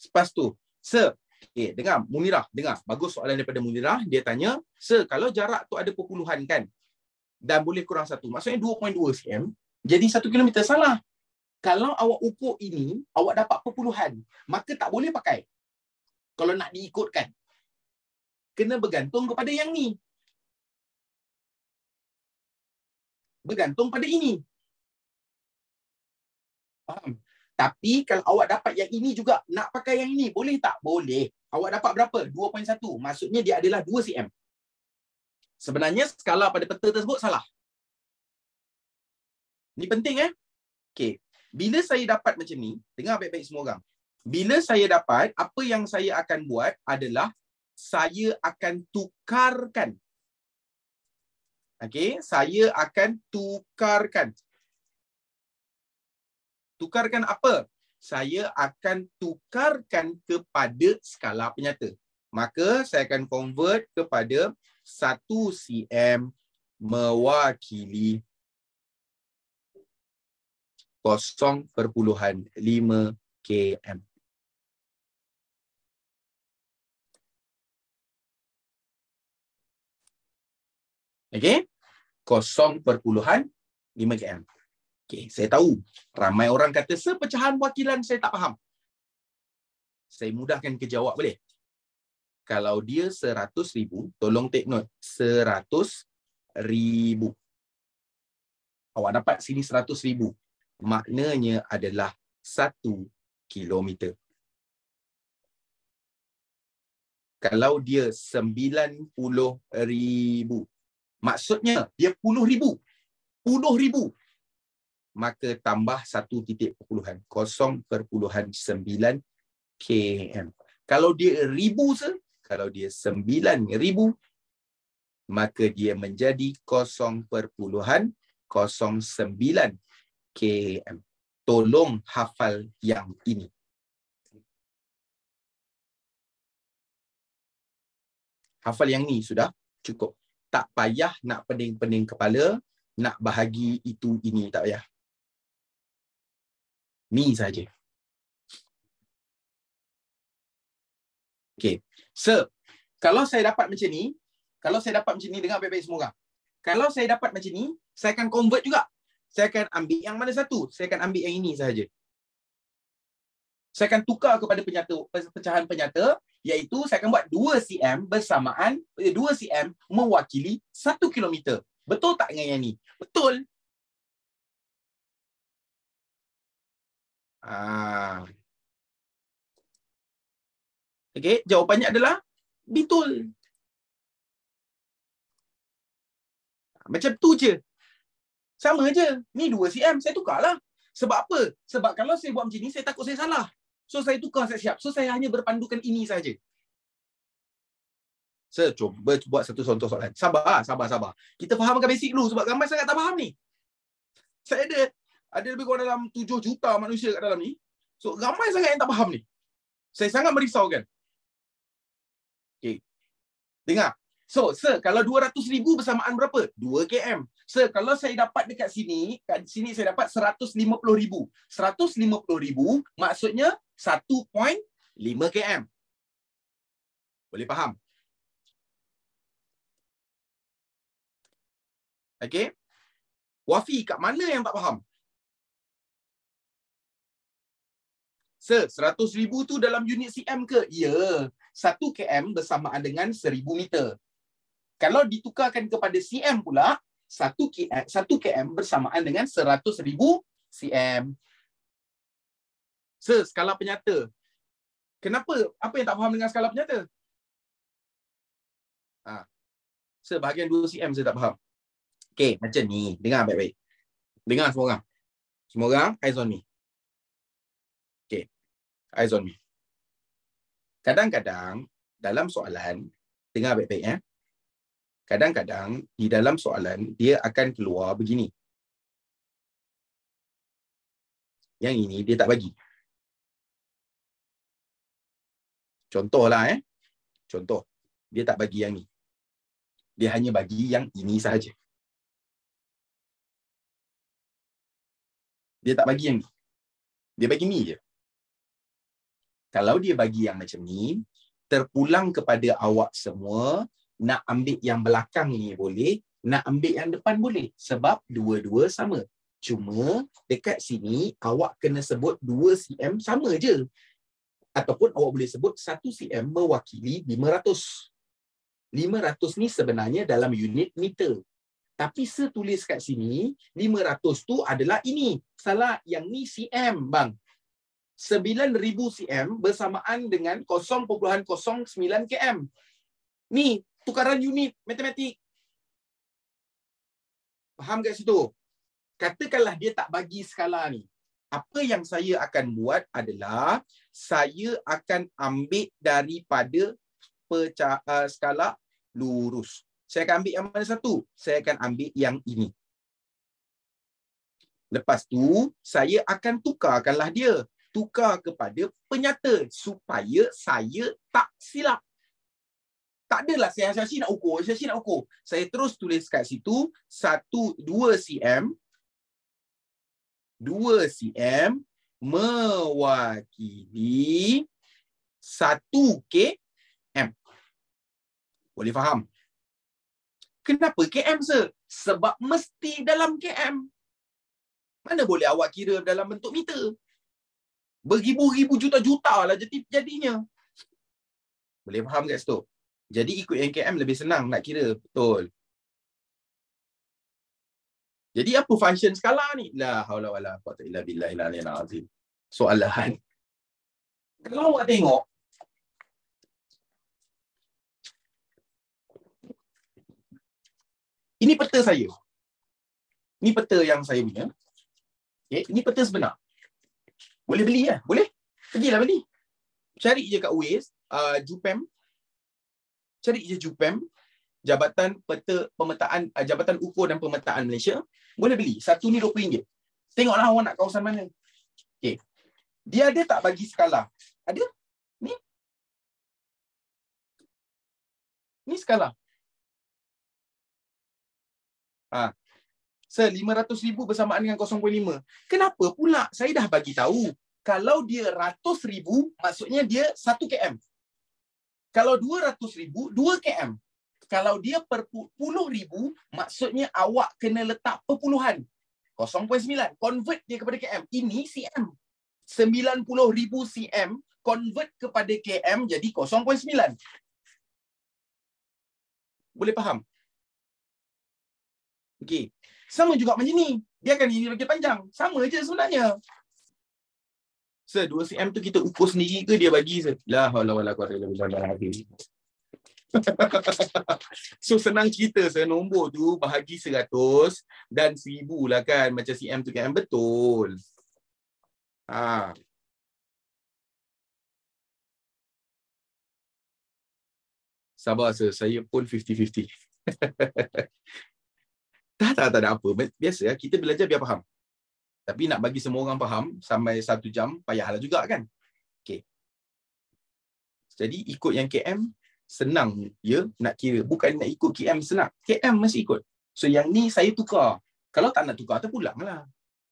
Lepas tu, sir, dengar, Munirah, dengar. Bagus soalan daripada Munirah. Dia tanya, sir, kalau jarak tu ada perpuluhan kan? Dan boleh kurang 1. Maksudnya 2.2 cm. Jadi 1 kilometer. Salah. Kalau awak ukur ini, awak dapat perpuluhan. Maka tak boleh pakai. Kalau nak diikutkan. Kena bergantung kepada yang ni. Bergantung pada ini. Faham? Tapi kalau awak dapat yang ini juga, nak pakai yang ini, boleh tak? Boleh. Awak dapat berapa? 2.1. Maksudnya dia adalah 2 cm. Sebenarnya skala pada peta tersebut salah. Ini penting Okey. Bila saya dapat macam ni, dengar baik-baik semua orang. Bila saya dapat, apa yang saya akan buat adalah saya akan tukarkan. Okey, saya akan tukarkan. Tukarkan apa? Saya akan tukarkan kepada skala penyata. Maka saya akan convert kepada 1 cm mewakili 0.5 km. Okey? 0.5 km. Okey, saya tahu ramai orang kata sepecahan wakilan saya tak faham. Saya mudahkan ke jawab boleh? Kalau dia 100,000, tolong take note, 100,000. Awak dapat sini 100,000. Maknanya adalah 1 kilometer. Kalau dia 90,000, maksudnya dia 10,000. 10,000. Maka tambah 1.0.9 km. Kalau dia 1,000, kalau dia 9,000, maka dia menjadi 0.09 km. Tolong hafal yang ini. Hafal yang ni sudah cukup. Tak payah nak pening-pening kepala, nak bahagi itu ini, tak payah. Ni saja. Okey. Sir, kalau saya dapat macam ni, dengar baik-baik semua orang. Kalau saya dapat macam ni, saya akan convert juga. Saya akan ambil yang mana satu? Saya akan ambil yang ini sahaja. Saya akan tukar kepada pecahan penyata, iaitu saya akan buat 2 cm bersamaan 2 cm mewakili 1 kilometer. Betul tak dengan yang ni? Betul. Okey, jawapannya adalah betul. Macam tu je. Sama je. Ni 2 cm, saya tukarlah. Sebab apa? Sebab kalau saya buat macam ni, saya takut saya salah. So, saya tukar, saya siap. So, saya hanya berpandukan ini saja. Saya cuba buat satu contoh soalan. Sabar. Kita fahamkan basic dulu sebab ramai sangat tak faham ni. Saya ada lebih kurang dalam 7 juta manusia kat dalam ni. So, ramai sangat yang tak faham ni. Saya sangat merisaukan. Okey. Dengar. So, sir, kalau 200,000 bersamaan berapa? 2 km. Sir, kalau saya dapat dekat sini, kat sini saya dapat 150,000. 150,000 maksudnya 1.5 km. Boleh faham? Okey. Wafi, kat mana yang tak faham? Sir, 100,000 tu dalam unit cm ke? Ya. 1 km bersamaan dengan 1,000 meter. Kalau ditukarkan kepada cm pula, 1 km bersamaan dengan 100,000 cm. Skala penyata. Kenapa? Apa yang tak faham dengan skala penyata? Bahagian 2 cm saya tak faham. Okey, macam ni. Dengar baik-baik. Dengar semua orang. Semua orang, eyes on me. Okey, eyes on me. Kadang-kadang dalam soalan, dengar baik-baik. Kadang-kadang di dalam soalan, dia akan keluar begini. Yang ini dia tak bagi. Contohlah. Contoh. Dia tak bagi yang ni. Dia hanya bagi yang ini sahaja. Dia tak bagi yang ni. Dia bagi ni je. Kalau dia bagi yang macam ni, terpulang kepada awak semua, nak ambil yang belakang ni boleh, nak ambil yang depan boleh. Sebab dua-dua sama. Cuma dekat sini, awak kena sebut 2 cm sama je. Ataupun awak boleh sebut 1 cm mewakili 500. 500 ni sebenarnya dalam unit meter. Tapi setulis kat sini, 500 tu adalah ini. Salah, yang ni cm, bang. 9,000 cm bersamaan dengan 0.09 km. Ni, tukaran unit matematik. Faham kat situ? Katakanlah dia tak bagi skala ni. Apa yang saya akan buat adalah, saya akan ambil daripada skala lurus. Saya akan ambil yang mana satu? Saya akan ambil yang ini. Lepas tu, saya akan tukarkanlah dia. Tukar kepada penyata supaya saya tak silap. Tak adalah saya asyik nak ukur, Saya terus tulis kat situ 2 cm 2 cm mewakili 1 km. Boleh faham? Kenapa km, sir? Sebab mesti dalam km. Mana boleh awak kira dalam bentuk meter? Beribu-ribu juta-juta lah jadinya. Boleh faham kat situ? Jadi ikut yang km lebih senang nak kira. Betul. Jadi apa function skala ni? La haula wala quwwata illa billahil aliyyil azim. Soalan. Kalau awak tengok, ini peta saya. Ini peta yang saya punya. Okay, ini peta sebenar. Boleh beli lah. Boleh? Pergilah beli. Cari je kat Waze, JUPEM. Cari je JUPEM, Jabatan Peta Pemetaan, Jabatan Ukur dan Pemetaan Malaysia. Boleh beli. Satu ni RM20. Tengoklah awak nak kawasan mana. Okay. Dia ada tak bagi skala? Ada? Ni? Ni skala. 500,000 bersamaan dengan 0.5. Kenapa pula saya dah bagi tahu? Kalau dia 100,000, maksudnya dia 1 km. Kalau 200,000, 2 km. Kalau dia per 10,000, maksudnya awak kena letak perpuluhan. 0.9. Convert dia kepada km. Ini cm. 90,000 cm convert kepada km jadi 0.9. Boleh faham? Okey. Sama juga macam ni. Dia akan jadi lagi panjang. Sama je sebenarnya. 2 cm tu kita ukur sendiri ke dia bagi? La haula wala quwwata illa billah. So senang cerita, nombor tu bahagi 100 dan 1000 lah kan. Macam cm tu km. Betul. Sabar, saya pun 50-50. Tak ada apa. Biasa kita belajar biar faham. Tapi nak bagi semua orang faham sampai 1 jam, payahlah juga kan. Okay. Jadi ikut yang KM, senang ya nak kira. Bukan nak ikut KM senang. KM mesti ikut. So yang ni saya tukar. Kalau tak nak tukar, terpulanglah.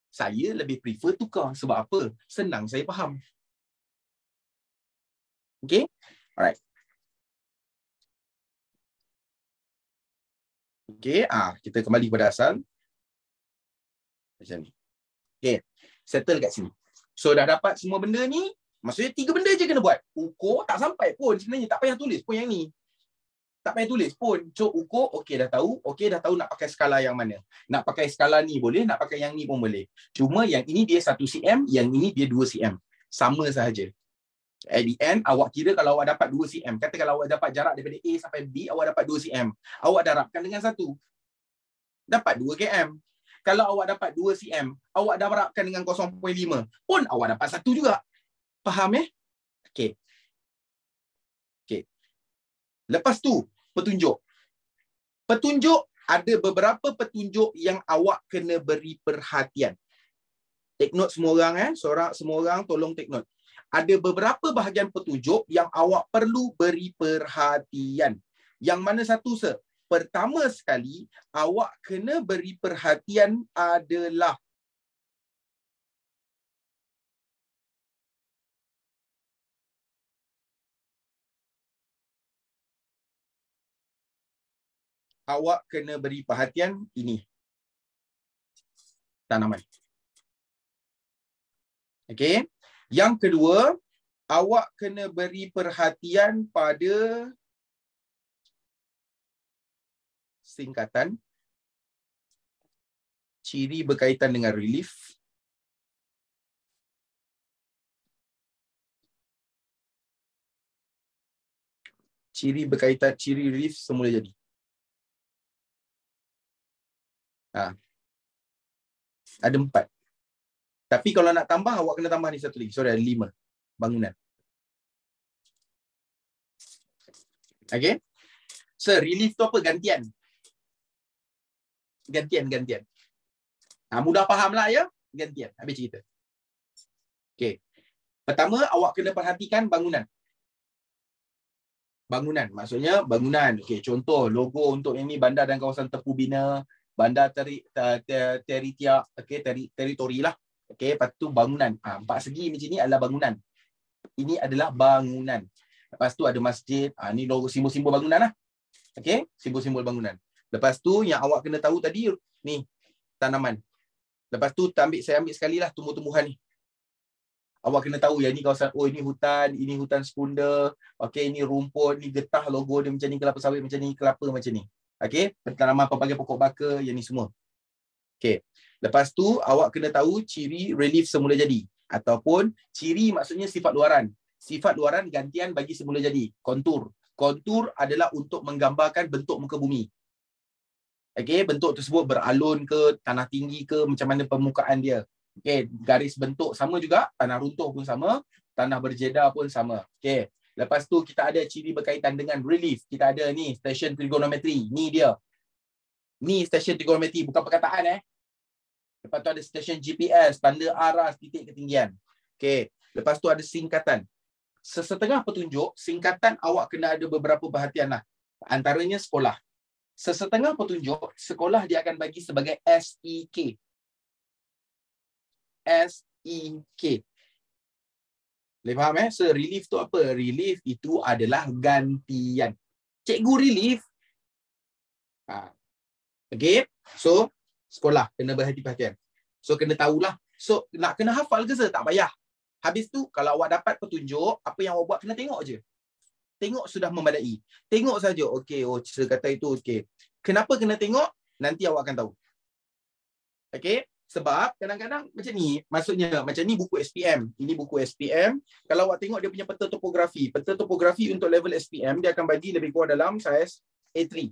Saya lebih prefer tukar. Sebab apa? Senang saya faham. Okay? Alright. Okay, kita kembali kepada asal. Macam ni. Okay, settle kat sini. So dah dapat semua benda ni, maksudnya 3 benda je kena buat. Ukur tak sampai pun sebenarnya, tak payah tulis pun yang ni. Tak payah tulis pun. Cuk ukur, okey dah tahu. Okey dah tahu nak pakai skala yang mana. Nak pakai skala ni boleh, nak pakai yang ni pun boleh. Cuma yang ini dia 1 cm, yang ini dia 2 cm. Sama sahaja. At the end, awak kira kalau awak dapat 2 cm. Kata kalau awak dapat jarak daripada A sampai B, awak dapat 2 cm. Awak darabkan dengan 1. Dapat 2 km. Kalau awak dapat 2 cm, awak darabkan dengan 0.5. Pun awak dapat 1 juga. Faham Okey. Okey. Lepas tu, petunjuk. Petunjuk, ada beberapa petunjuk yang awak kena beri perhatian. Take note semua orang semua orang tolong take note. Ada beberapa bahagian petunjuk yang awak perlu beri perhatian. Yang mana satu, sir? Pertama sekali, awak kena beri perhatian adalah awak kena beri perhatian ini. Tanaman. Okey. Yang kedua, awak kena beri perhatian pada singkatan, ciri berkaitan dengan relief, ciri relief semula jadi. Ada 4. Tapi kalau nak tambah, awak kena tambah ni satu lagi. Sorry, ada 5. Bangunan. Okay. So, relief tu apa? Gantian. Gantian. Mudah faham lah ya? Gantian. Habis cerita. Okay. Pertama, awak kena perhatikan bangunan. Bangunan. Maksudnya bangunan. Okay, contoh logo untuk yang ni bandar dan kawasan Tepu Bina, bandar teritori lah. Okay, lepas tu bangunan. 4 segi macam ni adalah bangunan. Ini adalah bangunan. Lepas tu ada masjid. Ni logo simbol-simbol bangunan lah. Okay, simbol-simbol bangunan. Lepas tu yang awak kena tahu tadi, ni tanaman. Lepas tu saya ambil sekali lah tumbuh-tumbuhan ni. Awak kena tahu yang ni kawasan, ini hutan sekunda. Okay, ini rumput, ni getah logo dia macam ni, kelapa sawit macam ni, kelapa macam ni. Okay, tanaman pelbagai pokok baka, yang ni semua. Okay, lepas tu awak kena tahu ciri relief semula jadi. Ataupun ciri maksudnya sifat luaran. Sifat luaran gantian bagi semula jadi. Kontur. Kontur adalah untuk menggambarkan bentuk muka bumi. Okay, bentuk tersebut beralun ke, tanah tinggi ke, macam mana permukaan dia. Okay, garis bentuk sama juga, tanah runtuh pun sama, tanah berjedah pun sama. Okay, lepas tu kita ada ciri berkaitan dengan relief. Kita ada ni, stesen trigonometri. Ni dia. Ni stesen trigonometri, bukan perkataan Lepas tu ada stesen GPS, tanda arah, titik ketinggian. Okay, lepas tu ada singkatan. Sesetengah petunjuk, singkatan awak kena ada beberapa perhatian lah. Antaranya sekolah. Sesetengah petunjuk, sekolah dia akan bagi sebagai SEK. SEK. Boleh faham So, relief tu apa? Relief itu adalah gantian. Cikgu relief. Okay. So, sekolah kena berhati-hatian. So, kena tahulah. So, nak kena hafal ke tak payah. Habis tu, kalau awak dapat petunjuk, apa yang awak buat kena tengok je. Tengok sudah memadai. Tengok saja. Okey, cerita kata itu okey. Kenapa kena tengok? Nanti awak akan tahu. Okey? Sebab kadang-kadang macam ni, maksudnya macam ni buku SPM. Ini buku SPM. Kalau awak tengok dia punya peta topografi. Peta topografi untuk level SPM dia akan bagi lebih kurang dalam saiz A3.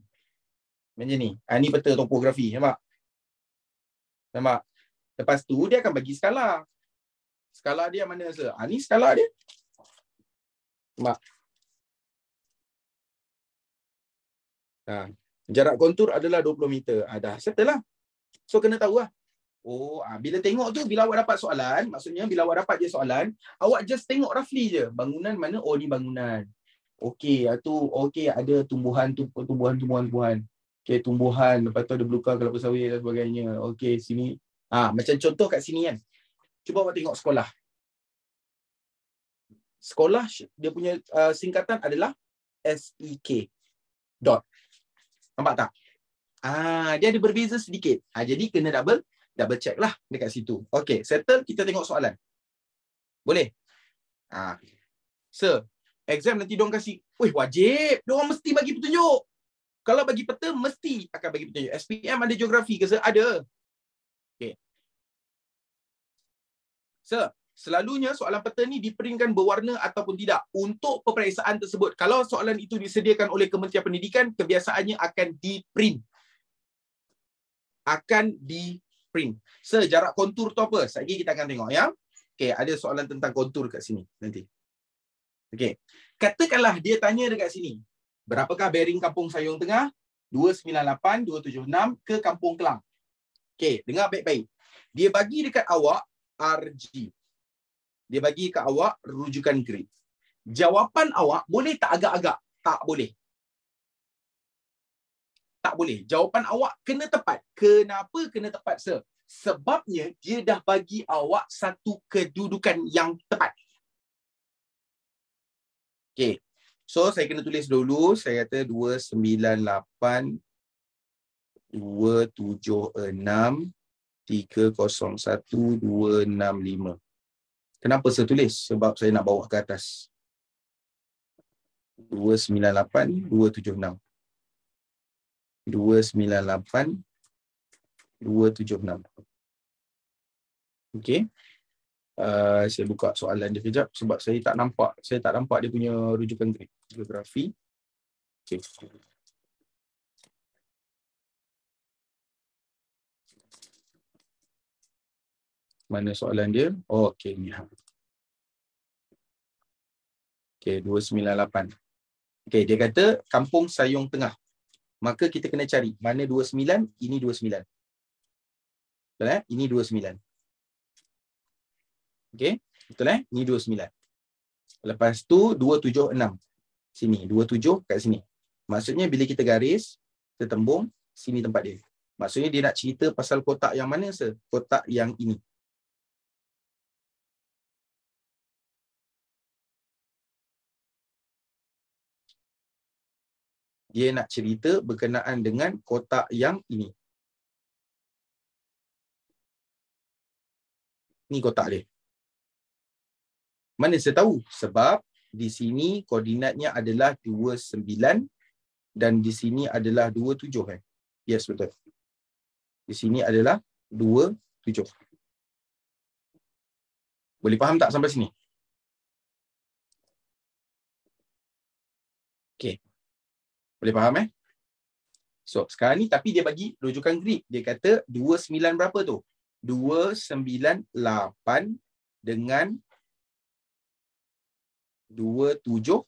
Macam ni. Ini peta topografi, nampak? Nampak? Lepas tu dia akan bagi skala. Skala dia mana sir? Ni skala dia. Nampak? Jarak kontur adalah 20 meter. Dah settle lah. So kena tahu lah. Bila tengok tu, bila awak dapat soalan, maksudnya bila awak dapat je soalan, awak just tengok roughly je. Bangunan mana? Ni bangunan. Okey, okey ada tumbuhan. Okey, tumbuhan. Lepas tu ada belukar, kelapa sawit dan sebagainya. Okey, sini. Macam contoh kat sini kan. Cuba awak tengok sekolah. Sekolah, dia punya singkatan adalah SEK. Dot. Nampak tak? Dia ada berbeza sedikit. Jadi kena double check lah dekat situ. Okey, settle, kita tengok soalan. Boleh? Sir, Exam nanti diorang kasih, wajib. Diorang mesti bagi petunjuk. Kalau bagi peta, mesti akan bagi petunjuk. SPM ada geografi ke? Ada. Okay. Selalunya soalan peta ni diperingkan berwarna ataupun tidak untuk peperiksaan tersebut. Kalau soalan itu disediakan oleh Kementerian Pendidikan, kebiasaannya akan di-print. Jarak kontur tu apa? Sekejap kita akan tengok ya. Okay, ada soalan tentang kontur kat sini nanti. Okay. Katakanlah dia tanya dekat sini. Berapakah bearing Kampung Sayong Tengah? 298, 276 ke Kampung Kelang. Okay, dengar baik-baik. Dia bagi dekat awak RG. Dia bagi kat awak rujukan grid. Jawapan awak boleh tak agak-agak? Tak boleh. Tak boleh. Jawapan awak kena tepat. Kenapa kena tepat, sir? Sebabnya dia dah bagi awak satu kedudukan yang tepat. Okay. So, saya kena tulis dulu. Saya kata 298, 276, 301, 265. Kenapa saya tulis? Sebab saya nak bawa ke atas. 298, 276. 298, 276. Okey. Saya buka soalan dia kejap sebab saya tak nampak dia punya rujukan geografi. Okey. Mana soalan dia? Oh, okey ni. Okey, 298. Okey, dia kata Kampung Sayong Tengah. Maka kita kena cari mana 29, ini 29. Betul eh? Ini 29. Okey, betul eh? Ini 29. Lepas tu 276. Sini, 27 kat sini. Maksudnya bila kita garis, kita tembung, sini tempat dia. Maksudnya dia nak cerita pasal kotak yang mana, sir? Kotak yang ini. Dia nak cerita berkenaan dengan kotak yang ini. Ni kotak dia. Mana saya tahu? Sebab di sini koordinatnya adalah 29 dan di sini adalah 27 kan? Yes, betul. Di sini adalah 27. Boleh faham tak sampai sini? Okey. Boleh faham eh? So, sekarang ni tapi dia bagi rujukan grid. Dia kata 29 berapa tu? 298 dengan 276.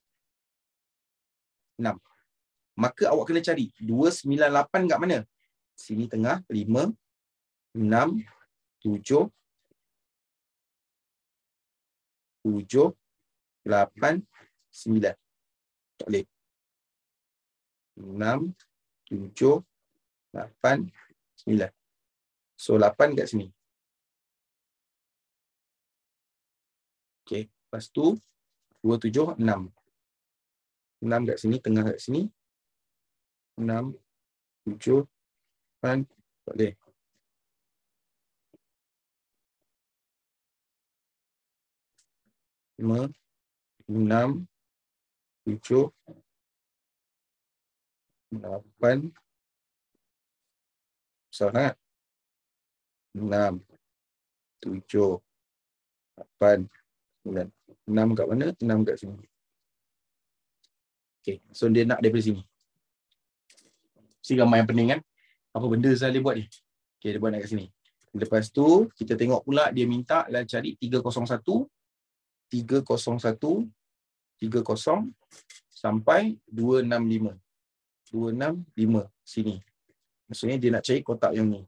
Maka awak kena cari 298 kat mana? Sini tengah, 5, 6, 7, 8, 9. Tak boleh. 6, 7, 8, 9. So, 8 kat sini. Okey. Lepas tu, 2, 7, 6. 6 kat sini, tengah kat sini. 6, 7, 8. Tak boleh. 5, 6, 7, 8. Besar sangat. 6, 7, 8, 9. 6 kat mana? 6 kat sini. Okay. So, dia nak daripada sini. Mesti gambar yang pening kan? Apa benda saya boleh buat ni? Okay, dia buat nak kat sini. Lepas tu, kita tengok pula dia minta lah cari 301, 301, 30 sampai 265. 265 sini. Maksudnya dia nak cari kotak yang ni.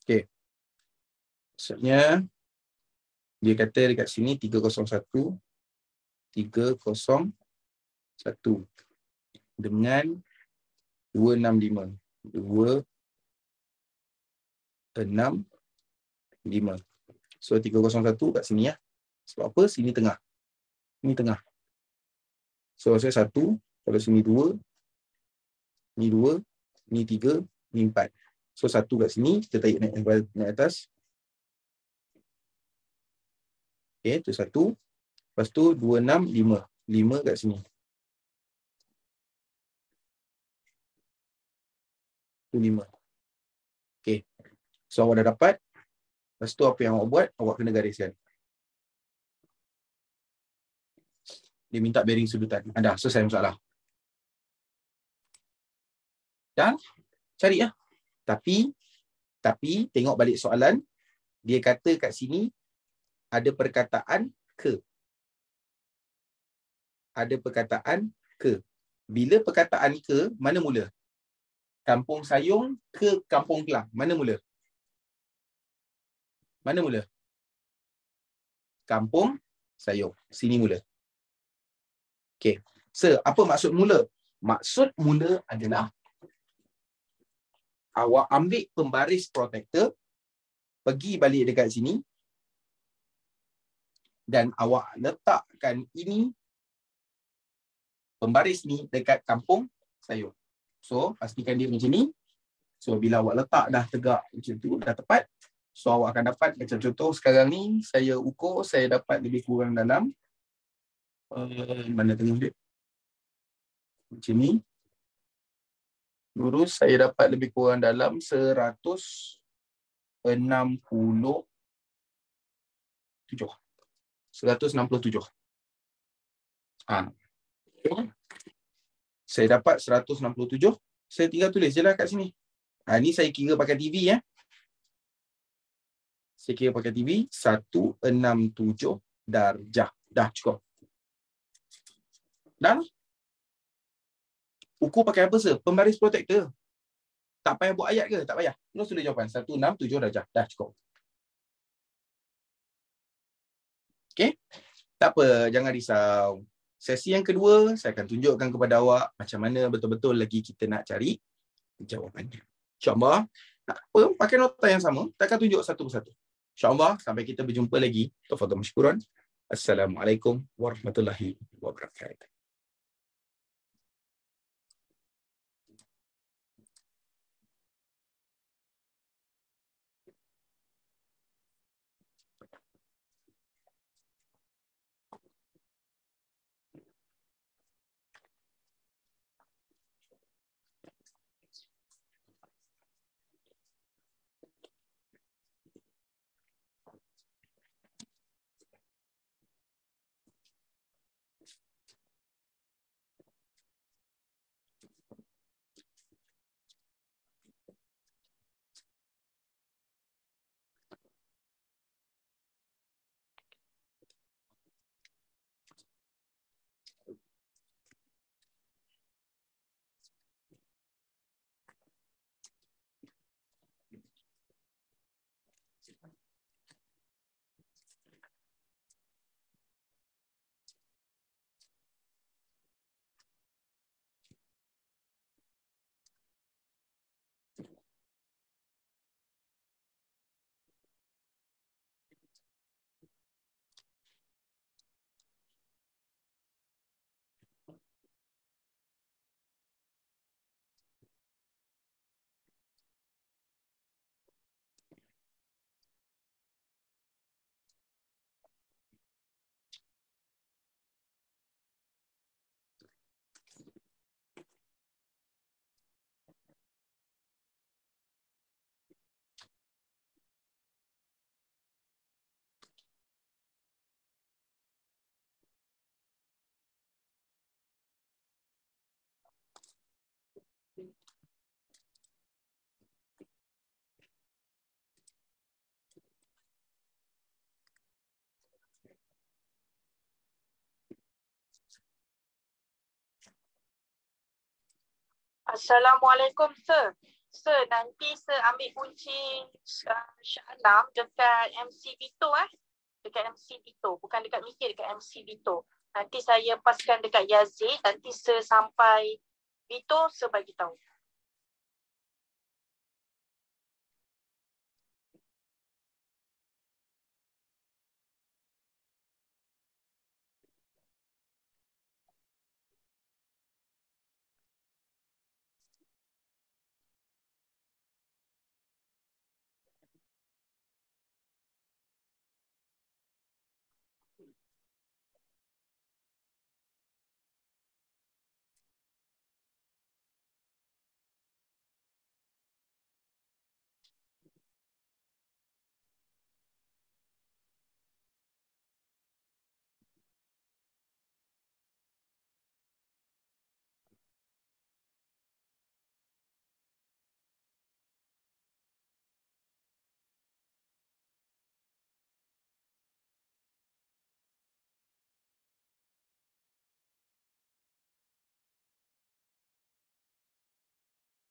Okay. Maksudnya dia kata dekat sini 301, 301 dengan 265. 6, 5. So 301 kat sini ya. Sebab apa? Sini tengah. Ini tengah. So saya 1, kalau sini 2, ni 2, ni 3, ni 4. So 1 kat sini, kita tarik naik atas. Okay, tu 1. Lepas tu 2, 6, 5. 5 kat sini. Tu 5. Okay. So awak dah dapat. Lepas tu apa yang awak buat, awak kena gariskan. Dia minta bearing sudutan. Ada, selesai masalah. Dan cari lah. Tapi tengok balik soalan. Dia kata kat sini ada perkataan ke. Ada perkataan ke. Bila perkataan ke, mana mula? Kampung Sayung ke Kampung Kelang? Mana mula? Mana mula? Kampung Sayung. Sini mula. Okey. So, apa maksud mula? Maksud mula adalah awak ambil pembaris protektor, pergi balik dekat sini, dan awak letakkan ini, pembaris ni dekat Kampung Sayung. So, pastikan dia macam ni. So, bila awak letak dah tegak macam tu, dah tepat. So, awak akan dapat macam contoh sekarang ni, saya ukur, saya dapat lebih kurang dalam, mana tengah dia? Macam ni. Lurus, saya dapat lebih kurang dalam 167. 167. Saya dapat 167. Saya tinggal tulis je lah kat sini. Ni saya kira pakai TV ya. Saya kira pakai TV 167 darjah. Dah cukup. Dah. Ukur pakai apa sir? Pembaris protektor. Tak payah buat ayat ke? Tak payah. Terus sudah jawapan 167 darjah. Dah cukup. Okey. Tak apa, jangan risau. Sesi yang kedua, saya akan tunjukkan kepada awak macam mana betul-betul lagi kita nak cari jawapannya. InsyaAllah, tak apa, pakai nota yang sama, kita akan tunjuk satu persatu. InsyaAllah, sampai kita berjumpa lagi. Tafadhal masykuran. Assalamualaikum warahmatullahi wabarakatuh. Assalamualaikum sir. Sir, nanti sir ambil kunci Shah Alam dekat MC Vito Dekat MC Vito, bukan dekat Mikir, dekat MC Vito. Nanti saya paskan dekat Yazid, nanti sir sampai Vito, sir bagi tahu.